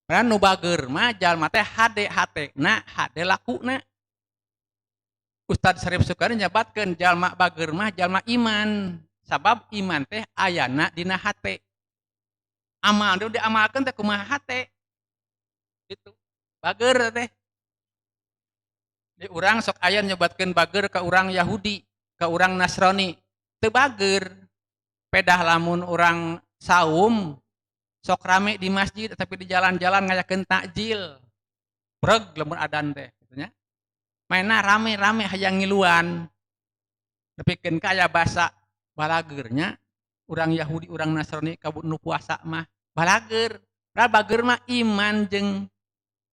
padahal nu bager mah jalma teh hade hatena hade lakuna Ustadz Syarif Sukari nyabatkeun jalma bager mah jalma iman sabab iman teh ayana dina hate amal teh diamalkeun teh kumaha hate gitu bager teh di urang sok aya nyebatkeun bager ka urang Yahudi ka urang Nasrani teu bager pedah lamun urang saum sok rame di masjid tapi di jalan-jalan ngayakeun takjil breg lamun adan teh gitu nya mainna rame-rame hayang ngiluan nepikeun ka aya basa balagernya urang Yahudi urang Nasrani kabut nu puasa mah balager padahal bager mah iman jeung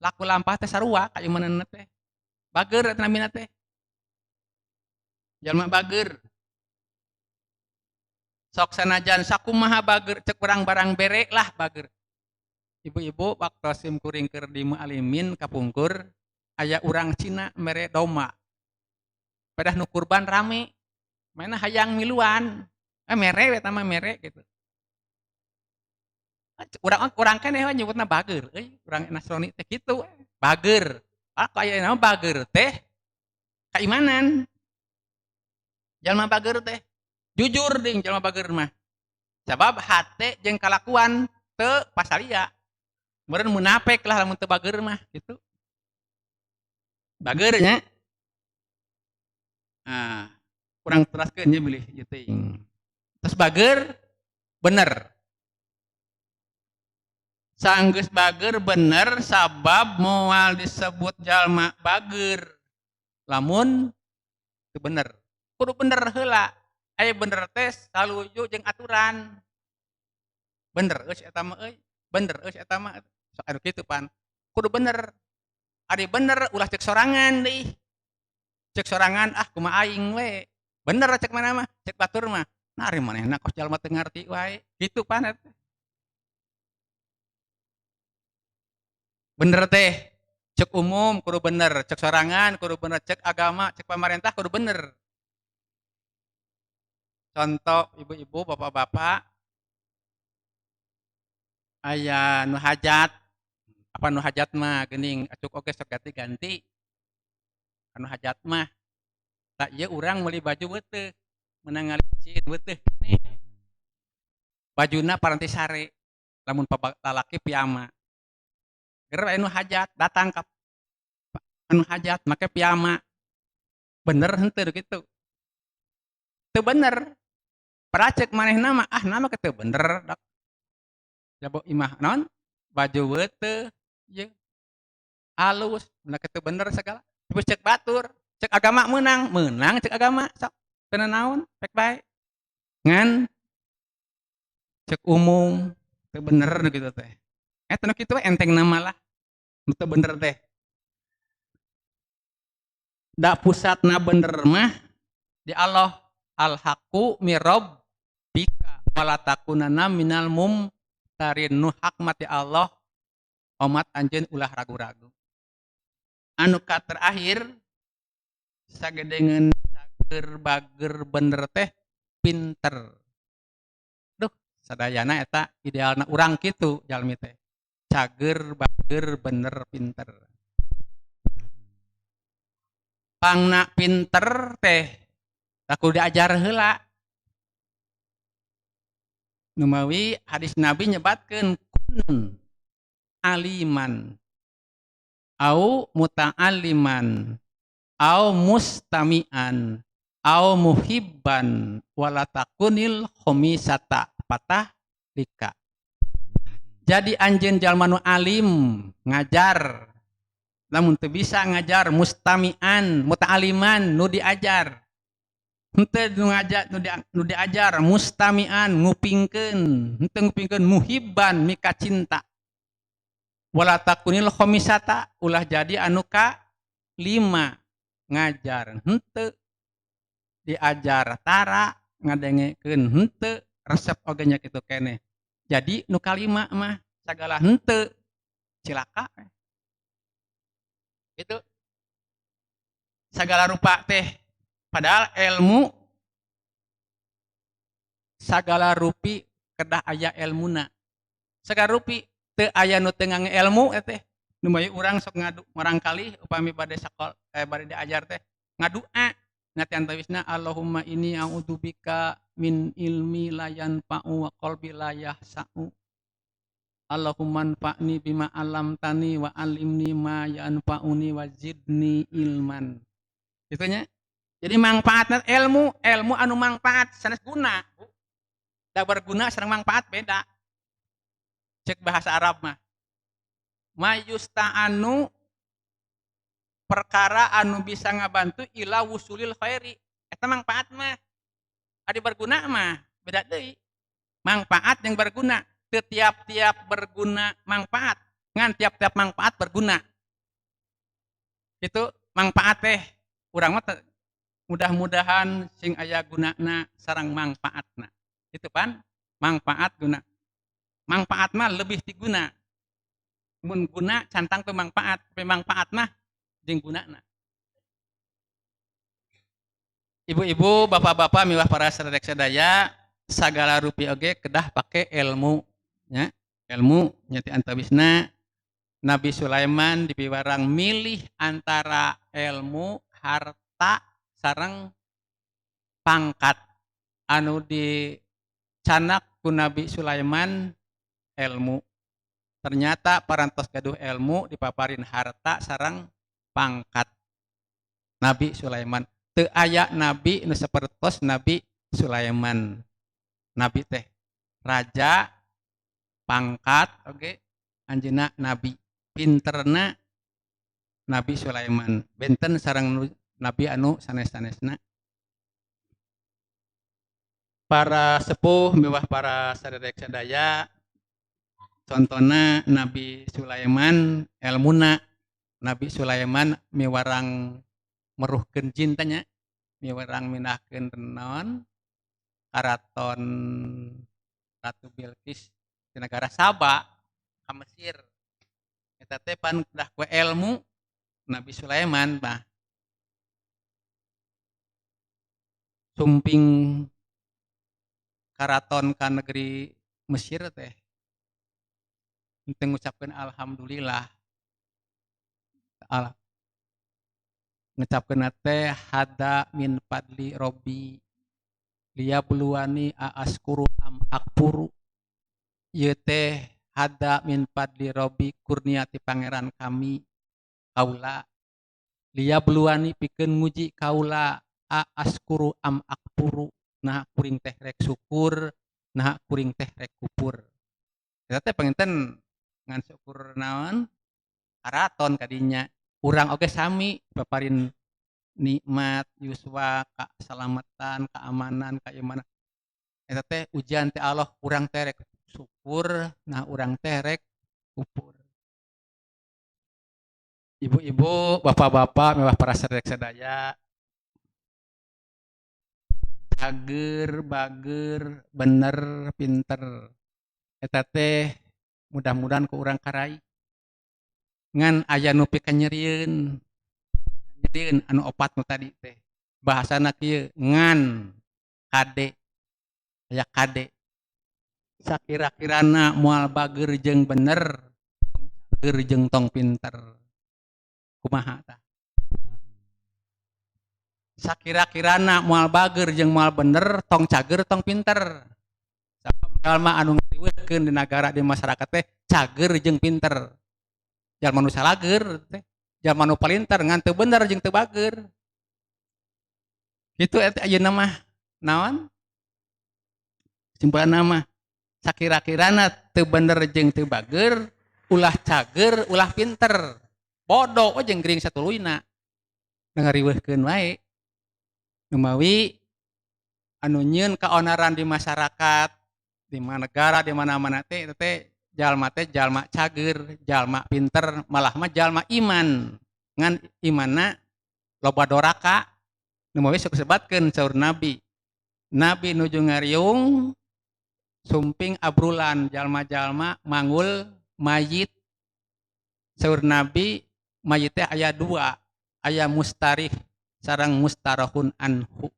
laku lampah teh sarua ka imanana teh bager eta namina teh jalma bager sok sanajan sakumaha bager cek urang barang bere lah bager ibu-ibu waktu simkuring keur di Mualimin kapungkur aya urang Cina mere domba pedah nu kurban rame mainna hayang miluan mere eta mah mere gitu urang keneh nyebutna bager urang Nasrani teh kitu bager aya nama bager teh kaimanan jalma bager teh jujur ding jalma bager mah sabab hate jeung kalakuan teu pasalia meureun munafik lah lamun teu bager mah gitu bager nya kurang teraskeun nya milih ieu teuing terus bager bener saenggeus bager bener sabab moal disebut jalma bager lamun teu bener kudu bener heula aya bener teh saluju jeung aturan bener eus eta mah euy bener eus eta mah sok anu kitu pan kudu bener ari bener ulah cek sorangan deui cek sorangan kumaha aing we bener cek mana mah cek batur mah nah ari manehna kos jalma teu ngarti wae kitu pan bener teh cek umum kudu bener cek sorangan kudu bener cek agama cek pemerintah kudu bener contoh ibu-ibu bapak-bapak aya nu hajat apa nu hajat mah geuning acuk oge sok ganti-ganti anu hajat mah tak ieu urang meuli baju beuteuh meunang ngalicin beuteuh nih bajuna paranti sare lamun lalaki piyama geura anu hajat datang ka anu hajat make piyama bener henteu kitu teu bener padahal cek manehna mah nama teu bener dak jabo imah naon baju beuteuh jeung halus mun teu bener segala terus cek batur cek agama meunang cek agama sok teu naon pek bae ngan cek umum teu bener gitu teh eta nu kitu enteng nama lah nu teu bener teh da pusatna bener mah di Allah al-haqqu mirabbika wala takunanna minal mumtarin nu hak mati Allah omat anjeun ulah ragu-ragu anu ka terakhir sagedengeun cager bager bener teh pinter. Duh, sadayana eta idealna urang kitu jalmi teh. Cager, bager, bener, pinter. Pangna pinter teh tak kudu diajar heula. Numawi hadis Nabi nyebatkeun kun aliman au muta'alliman au mustami'an au muhibban wala takunil khomisata patah lika. Jadi anjeun jalma nu alim ngajar, lamun teu bisa ngajar mustami'an muta'alliman nu diajar, henteu nu diajar mustami'an ngupingkeun, henteu ngupingkeun muhibban mika cinta, wala takunil khomisata ulah jadi anu ka 5 ngajar henteu diajar tara ngadengekeun henteu resep oge nya kitu keneh. Jadi nu kalima mah sagala henteu cilaka. Itu sagala rupa teh padahal ilmu sagala rupi kedah aya ilmuna. Sagala rupi teu aya nu teu ngangge ilmu teh. Nu bae urang sok ngadu marangkali upami bade bade diajar teh ngadua ngati antawisna Allahumma inni a'udzubika min ilmi la yanfa'u wa qalbi la yahsa'u. Allahumma anfa'ni bima 'allamtani wa 'allimni ma yanfa'uni wa zidni ilman. Kitu nya. Jadi manfaatna ilmu anu manfaat sanes guna. Da berguna sareng manfaat beda. Cek bahasa Arab mah. Mayusta'anu perkara anu bisa ngabantu ila wusulil khairi. Eta manfaat mah. Adi berguna mah beda deui. Manfaat yang berguna, teu tiap-tiap berguna manfaat, ngan tiap-tiap manfaat berguna. Itu manfaat teh urang mah mudah-mudahan sing aya gunana sareng manfaatna. Itu pan manfaat guna. Manfaat mah lebih tiguna. Mun guna cantang teu manfaat, tapi manfaat mah jeung gunana. Ibu-ibu, bapak-bapak, miwah para sadayek sadaya, sagala rupi oge kedah pake ilmu, nya. Ilmu nyati antawisna Nabi Sulaiman dipiwarang milih antara ilmu, harta, sareng pangkat. Anu dicanak ku Nabi Sulaiman ilmu. Ternyata parantos gaduh ilmu dipaparin harta sareng pangkat. Nabi Sulaiman teu aya nabi nu sapertos Nabi Sulaiman. Nabi teh raja, pangkat oge anjeunna nabi. Pinterna Nabi Sulaiman. Benten sareng nabi anu sanes-sanesna. Para sepuh miwah para sadayek sadaya, contohna Nabi Sulaiman elmuna. Nabi Sulaiman miwarang meruhkeun jin tanya, miwarang mindahkeun naon karaton Ratu Bilqis di negara Saba ka Mesir. Eta teh pan dah ku ilmu Nabi Sulaiman mah sumping karaton ka negeri Mesir teh teu ngucapkeun alhamdulillah. Ngucapkeun teh hada min fadli robbi liyabluwani aaskuru am akfuru. Ieu teh hada min fadli robbi kurniati pangeran kami kaula liyabluwani pikeun nguji kaula aaskuru am akfuru. Nah kuring teh rek syukur, nah kuring teh rek kufur. Eta teh panginten ngan syukur naon karaton kadinya. Urang oge sami paparin nikmat, yuswa, keselamatan, keamanan, keimanan. Eta teh ujian teh Allah, urang teh rek syukur, nah urang teh rek kufur. Ibu-ibu, bapak-bapak, mewah para sadayek sadaya, cager, bager, bener, pinter. Eta teh mudah-mudahan ku urang karai. Ngan aya nu pikanyerieun anu opat nu tadi teh bahasana kieu ngan kade aya kade sakira-kirana moal bager jeung bener bager jeung tong pinter kumaha tah sakira-kirana moal bager jeung moal bener tong cager tong pinter sabab jalma anu ngariweuhkeun di nagara di masyarakat teh cager jeung pinter jalma nu salager teh jalma nu palinter ngan teu bener jeung teu bager kitu eta ayeuna mah naon simpulanna mah sakira-kirana teu bener jeung teu bager ulah cager ulah pinter bodoh jeung gering satuluyna ngariweuhkeun wae numawi anu nyieun kaonaran di masyarakat di negara di mana-mana teh jalma cager jalma pinter malah mah jalma iman ngan imanna loba doraka numawi sok sebatkeun saur nabi nuju ngariung sumping abrulan jalma-jalma mangul mayit saur nabi mayit teh aya dua aya mustarih sareng mustarahun anhu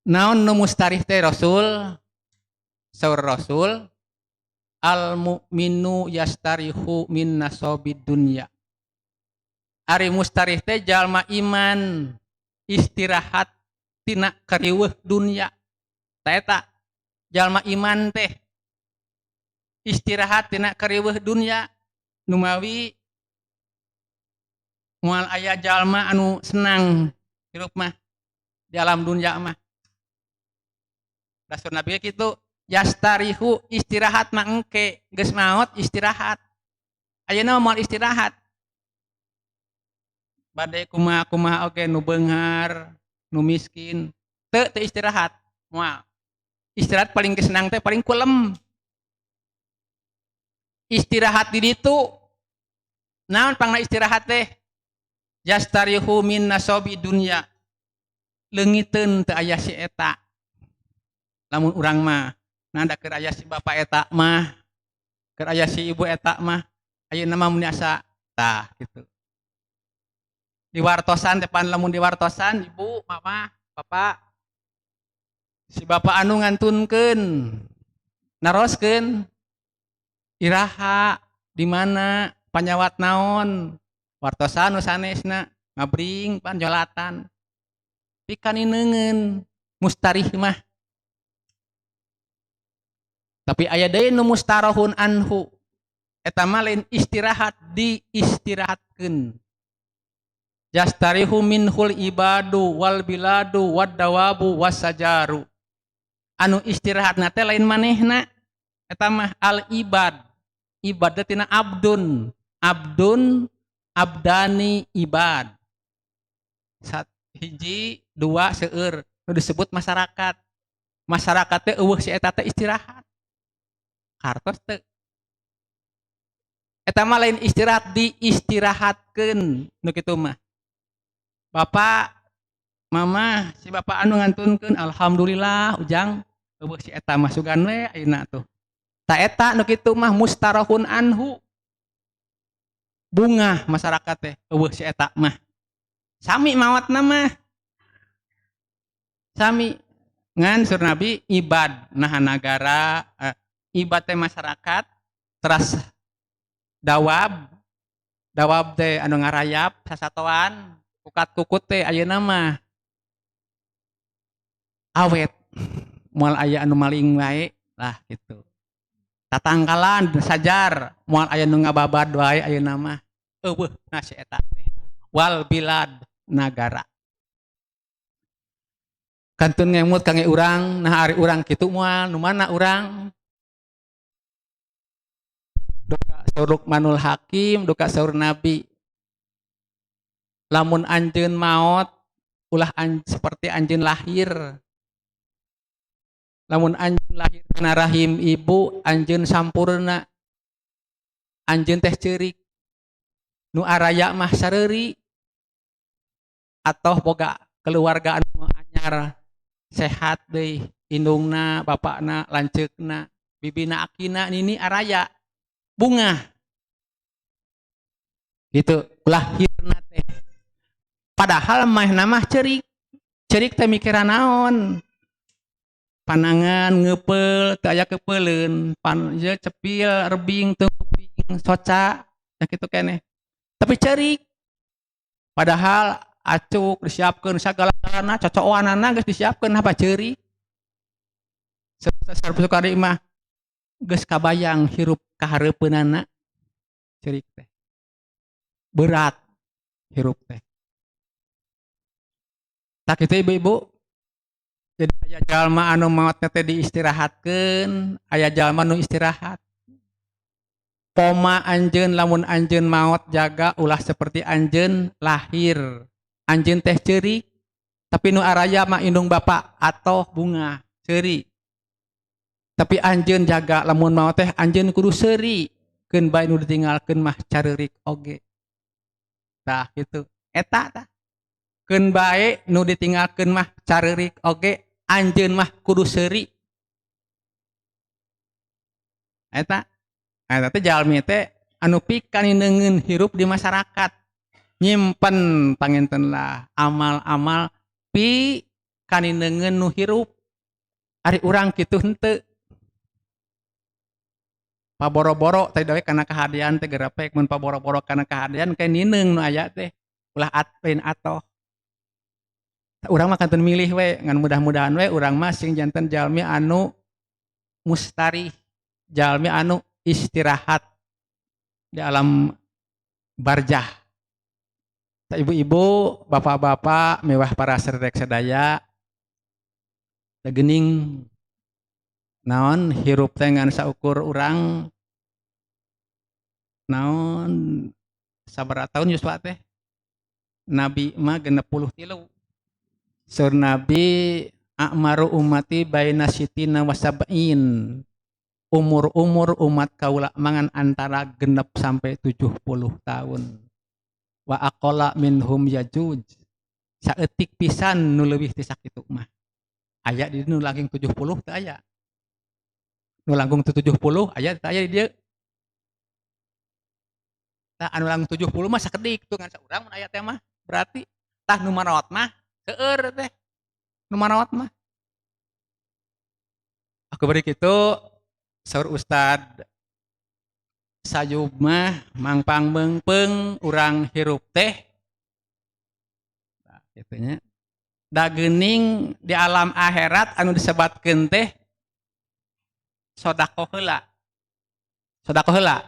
naon nu mustarih teh rasul saur rasul al mu'minu yastarihu min nasobid dunya ari mustarih teh jalma iman istirahat tina kariweuh dunya taeta jalma iman teh istirahat tina kariweuh dunya numawi moal aya jalma anu senang hirup mah di alam dunya mah rasul nabi kitu yastarihu istirahat mah engke geus maot istirahat ayeuna moal istirahat bade kumaha oge nu beunghar nu miskin teu istirahat moal istirahat paling kesenang teh paling kulem istirahat di ditu naon pangna istirahat teh yastarihu min nasobi dunya leungiteun teu aya si eta lamun urang mah nanda keur aya si bapa eta mah keur aya si ibu eta mah ayeuna mah mun asa tah kitu di wartosan depan lamun di wartosan ibu mama bapak si bapak anu ngantunkeun naroskeun iraha di mana panyawat naon wartosan nu sanesna ngabring panjolatan pikan ineungeun mustarih mah tapi aya deui nu mustarahun anhu eta mah lain istirahat diistirahatkeun yastarihu minhul ibadu wal biladu wad dawabu wasajaru anu istirahatna teh lain manehna eta mah al ibad tina abdun abdani ibad hiji dua seueur nu disebut masyarakat teh eueuh si eta teh istirahat kartos teu eta mah lain istirahat diistirahatkeun nu kitu mah bapak mama si bapak anu ngantunkeun alhamdulillah ujang eueuh si eta mah sugan we ayeuna tuh ta eta nu kitu mah mustarahun anhu bunga masyarakat teh eueuh si eta mah sami mawatna mah sami ngan sur nabi ibad nah nagara ibad teh masyarakat teras dawab teh anu ngarayap sasatoan kukat kukut teh ayeuna mah awet moal aya anu maling wae lah gitu tatangkalan sajar moal aya nu ngababad wae ayeuna mah eueuh na si eta teh wal bilad nagara kantun ngemut kange urang nah ari urang kitu moal nu mana urang duka saur Luqmanul Hakim duka saur Nabi lamun anjeun maot ulah seperti anjeun lahir lamun anjeun lahir kana rahim ibu anjeun sampurna anjeun teh ceurik nu araya mah sareuri atoh boga keluarga anu anyar sehat deui indungna bapakna lanceukna bibina akina nini araya bunga gitu lahirna teh padahal mah namah cerik teh mikiran naon panangan ngeupel teu aya keupeuleun ieu cepil rebing teu kuping soca nya kitu keneh tapi ceurik padahal acuk disiapkeun sagala-galana cocokanana geus disiapkeun apa ceurik sareng kali mah geus kabayang hirup kahareupeunana ceurik teh berat hirup teh tak kitu ibu-ibu. Jadi aya jalma anu maotna teh diistirahatkeun, aya jalma nu istirahat. Poma anjeun lamun anjeun maot jaga ulah seperti anjeun lahir. Anjeun teh ceurik, tapi nu araya mah indung bapa atoh bunga, ceurik. Tapi anjeun jaga lamun maot teh anjeun kudu seuri, keun bae nu ditinggalkeun mah careurik oge. Tah kitu. Eta tah. Keun bae nu ditinggalkeun mah careurik oge. Anjeun mah kudu seuri. Eta teh jalmi teh anu pikaninengeun hirup di masyarakat. Nyimpen pangintenlah amal-amal pikaninengeun nu hirup. Ari urang kitu henteu. Paboro-boro teh dawe kana kahadean teh gerepek mun paboro-boro kana kahadean kae nineung nu aya teh ulah lain atoh. Urang mah kanten milih we ngan mudah-mudahan we urang mah sing janten jalmi anu mustarih, jalmi anu istirahat di alam barzah. Ibu-ibu, bapak-bapak, mewah para sedherek sadaya, da geuning naon hirup teh ngan saukur urang naon sabaraha taun Yuswa teh? Nabi mah 63. Saur Nabi a'maru ummati baina sitina wa sab'in. Umur-umur umat kaula mangan antara 6 sampai 70 tahun. Wa aqalla minhum Yajuj. Saeutik pisan nu leuwih ti sakitu mah. Aya di nu langkung 70 teu aya. Nu langkung 70 aya teu aya di dieu. Tah anu langkung 70 mah sakedik tuh ngan saurang mun aya teh mah. Berarti tah nu maraot mah seueur teh. Nu maraot mah. Aku bari kitu saur Ustad Sayub mah mangpang meungpeung urang hirup teh. Nah, kitu nya. Da geuning di alam akhirat anu disebatkeun teh sodaqoh heula. Sodaqoh heula.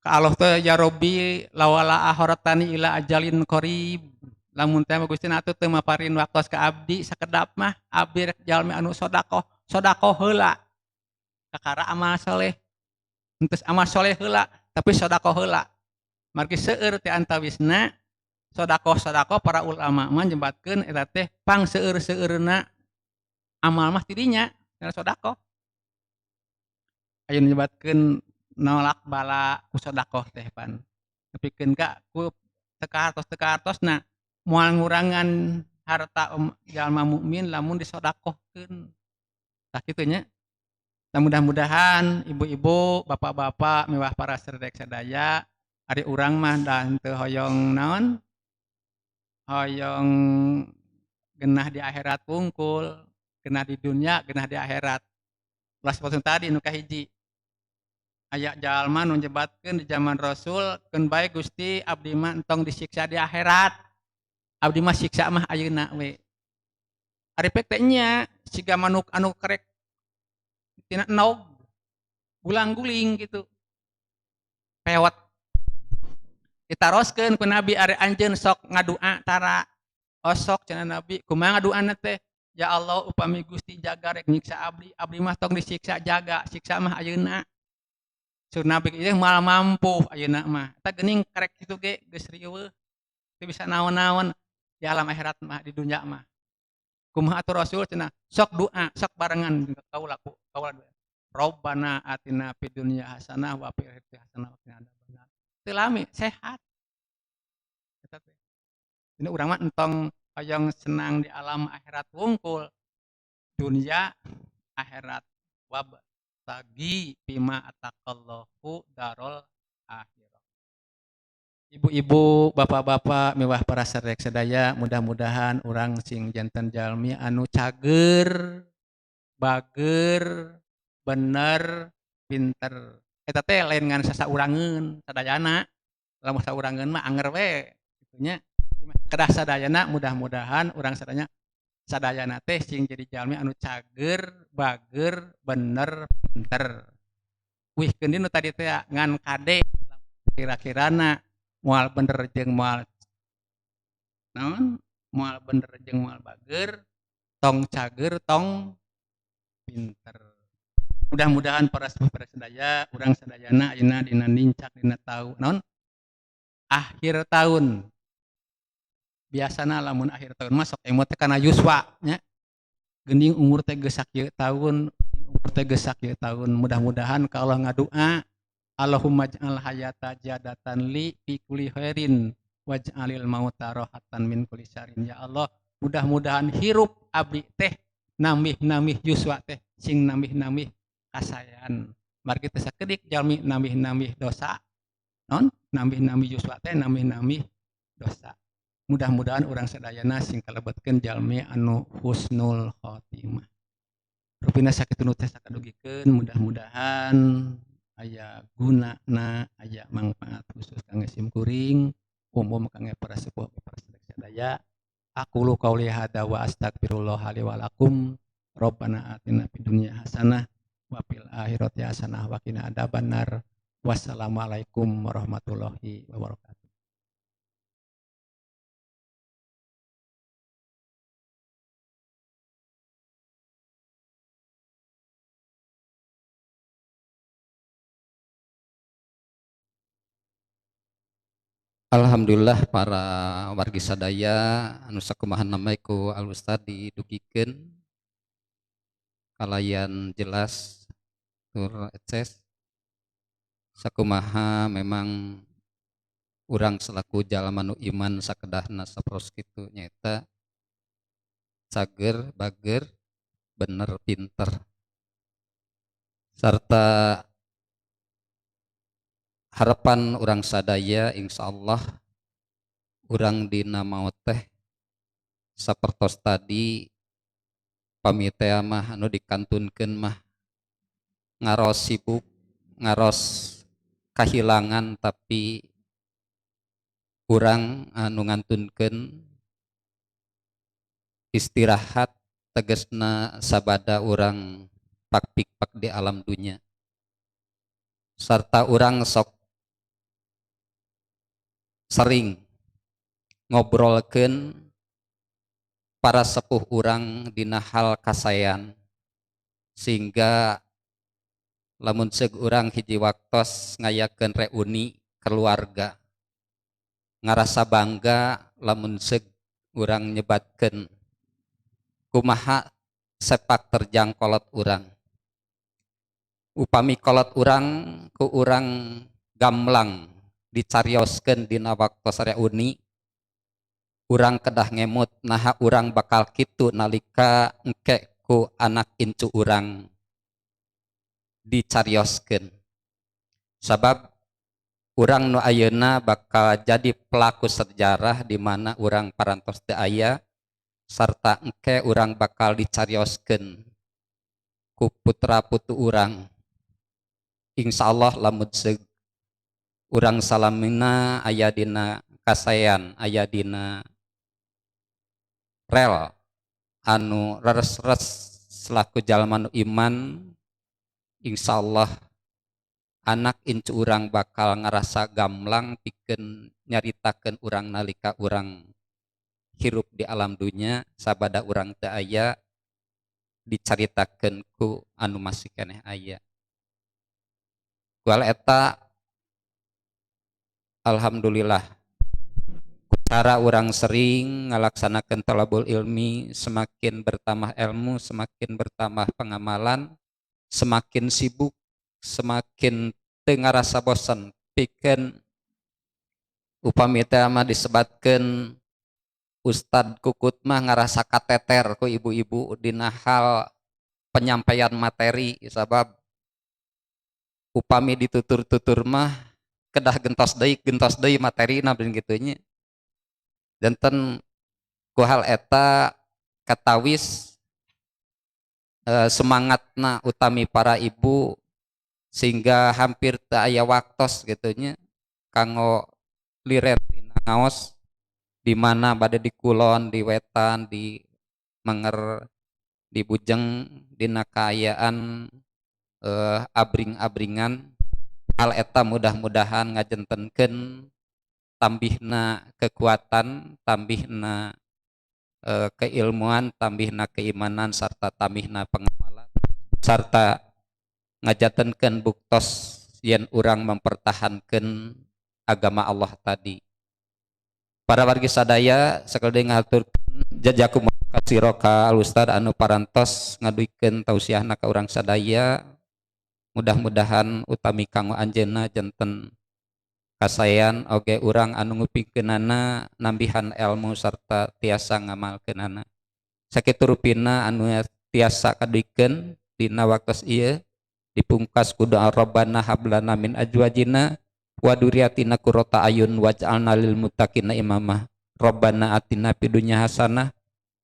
Ka Allah teh ya Rabbi lawala akhiratani ila ajalin qarib. Lamun teh Gusti atuh teu maparin waktos ka abdi sakedap mah abdi rek jalmi anu sodaqoh. Sodaqoh heula. Kakara amal soleh. Henteu amal soleh heula, tapi sodaqoh heula. Margi seueur teh antawisna sodaqoh para ulama mah nyebutkeun eta teh pang seueur-seueurna amal mah tidinya kana sodaqoh. Aya nyebutkeun nolak bala ku sodaqoh teh pan. Nepikeun ka ku teu kahartos-kahartosna moal ngurangan harta jalma mukmin lamun disodaqohkeun. Tah kitu nya. Nah, mudah-mudahan ibu-ibu, bapak-bapak, mewah para sedherek sadaya, ari urang mah da henteu hoyong naon? Hoyong geunah di akhirat wungkul, geunah di dunya, geunah di akhirat. Ulah saperti tadi nu kahiji. Aya jalma nu nyebatkeun di zaman Rasul, keun bae Gusti abdi mah entong disiksa di akhirat. Abdi mah siksa mah ayeuna we. Ari pek teh nya siga manuk anu karek tina enog gulang-guling gitu. Pewet. Ditaroskeun ku Nabi ari anjeun sok ngadua tara osok cenah Nabi. Kumaha ngaduana teh? Ya Allah upami Gusti jaga rek nyiksa abdi, abdi mah tong disiksa jaga, siksa mah ayeuna. Sur Nabi ieu moal mampu ayeuna mah. Eta geuning karek kitu ge geus riweuh. Teu bisa naon-naon di alam akhirat mah di dunya mah. Kumaha atuh Rasul cenah? Sok doa, sok barengan kaula Rabbana atina fid dunya hasanah wa fil akhirati hasanah wa qina adzabannar. Teu lami, sehat. Eta teh. Ini urang mah entong hoyong senang di alam akhirat wungkul. Dunya akhirat wabtagi bima ataqallahu darul akhirah. Ibu-ibu, bapak-bapak, mewah para sadaya sadaya, mudah-mudahan orang sing jantan jalmi anu cager, bager, bener, pinter. Eta teh lain ngan sasaurangeun sadayana. Lamun saurangeun mah anger we kitu nya. Kedah sadayana mudah-mudahan urang sadayana teh sing jadi jalmi anu cager, bager, bener, pinter. Wih keun nu tadi teh ngan kade kira-kirana moal bener jeung moal naon? Moal bener jeung moal bager, tong cager, tong pinter. Mudah-mudahan para sepuh para sadaya, urang sadayana ayeuna dina nincak dina tahu naon? Akhir tahun. Biasana lamun akhir tahun mah sok emot teh kana yuswa nya. Geuning umur teh geus sakieu tahun, umur teh geus sakieu tahun. Mudah-mudahan ka Allah ngadua, Allahumma ij'al hayata jadatan li fi kulli khairin waj'alil mauta rohatan min kulli syarrin. Ya Allah, mudah-mudahan hirup abdi teh nambih-nambih yuswa teh sing nambih-nambih kasayan. Margi teh sakedik jalmi nambih-nambih dosa, non? Nambih-nambih yuswa teh nambih-nambih dosa. Mudah-mudahan orang sadayana sing kalebetkeun jalmi anu husnul khotimah. Rupina sakitu nu teh sakadugikeun mudah-mudahan aya gunana, aya manfaat khusus kangge simkuring, umum kangge para sepuh para sadaya. Aqulu qauli hadza wa astagfirullah li wa lakum. Rabbana atina fid dunya hasanah wa fil akhirati hasanah wa qina adzabannar. Wassalamualaikum warahmatullahi wabarakatuh. Alhamdulillah para wargi sadaya anu sakumaha nama ku Al Ustad didugikeun kalayan jelas tur eces sakumaha memang urang selaku jalma nu iman sakedahna sapros kitu nyaeta cager, bager, bener, pinter sarta harapan urang sadaya insyaallah urang dina maot teh sapertos tadi pamitea mah anu dikantunkeun mah ngaros sibuk ngaros kahilangan tapi urang anu ngantunkeun istirahat tegesna sabada urang pakpikpak di alam dunya sarta urang sok sering ngobrolkeun para sepuh urang dina hal kasayan sehingga lamun seug urang hiji waktos ngayakeun reuni keluarga ngarasa bangga lamun seug urang nyebatkeun kumaha sepak terjang kolot urang upami kolot urang ku urang gamblang dicarioskeun dina waktos reuni urang kedah ngemut naha urang bakal kitu nalika engke ku anak incu urang dicarioskeun sabab urang nu ayeuna bakal jadi pelaku sejarah di mana urang parantos teu aya sarta engke urang bakal dicarioskeun ku putra putu urang insyaallah lamun seug urang salamina aya dina kasayan aya dina rel anu reres-res selaku jalma nu iman insyaallah anak incu urang bakal ngarasa gamblang pikeun nyaritakeun urang nalika urang hirup di alam dunya sabada urang teu aya dicaritakeun ku anu masih keneh aya kual eta alhamdulillah cara urang sering ngalaksanakeun thalabul ilmi semakin bertambah ilmu semakin bertambah pengamalan semakin sibuk semakin teu ngarasa bosan pikeun upami teh mah disebatkeun Ustad Kukut mah ngarasa kateter ku ibu-ibu dina hal penyampaian materi sabab upami ditutur-tutur mah kedah gentos deui materina beun kitu nya. Janten ku hal eta katawis semangatna utami para ibu sehingga hampir teu aya waktos gitu nya kanggo liret tina ngaos di mana bade di kulon, di wetan, di menger, di bujeng, dina kaayaan abring-abringan. Hal eta mudah-mudahan ngajentenkeun tambihna kekuatan, tambihna keilmuan, tambihna keimanan sarta tambihna pengamalan sarta ngajatenkeun buktos yen urang mempertahankeun agama Allah tadi. Para wargi sadaya sakeudeung ngaturkeun jazakumullah kasiro ka Ustaz anu parantos ngaduikeun tausiahna ka urang sadaya. Mudah-mudahan utami kanggo anjeunna janten kasayan oge urang anu ngupikeunana nambihan ilmu sarta tiasa ngamalkeunana. Sakitu rupina anu tiasa kaduikeun dina waktos ieu dipungkas ku doa Rabbana hablana min azwajina wa dzurriyyatina qurrata ayun waj'alna lil muttaqina imama. Rabbana atina fid dunya hasanah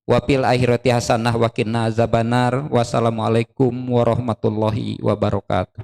wa fil akhirati hasanah wa qina azabannar. Wassalamualaikum warahmatullahi wabarakatuh.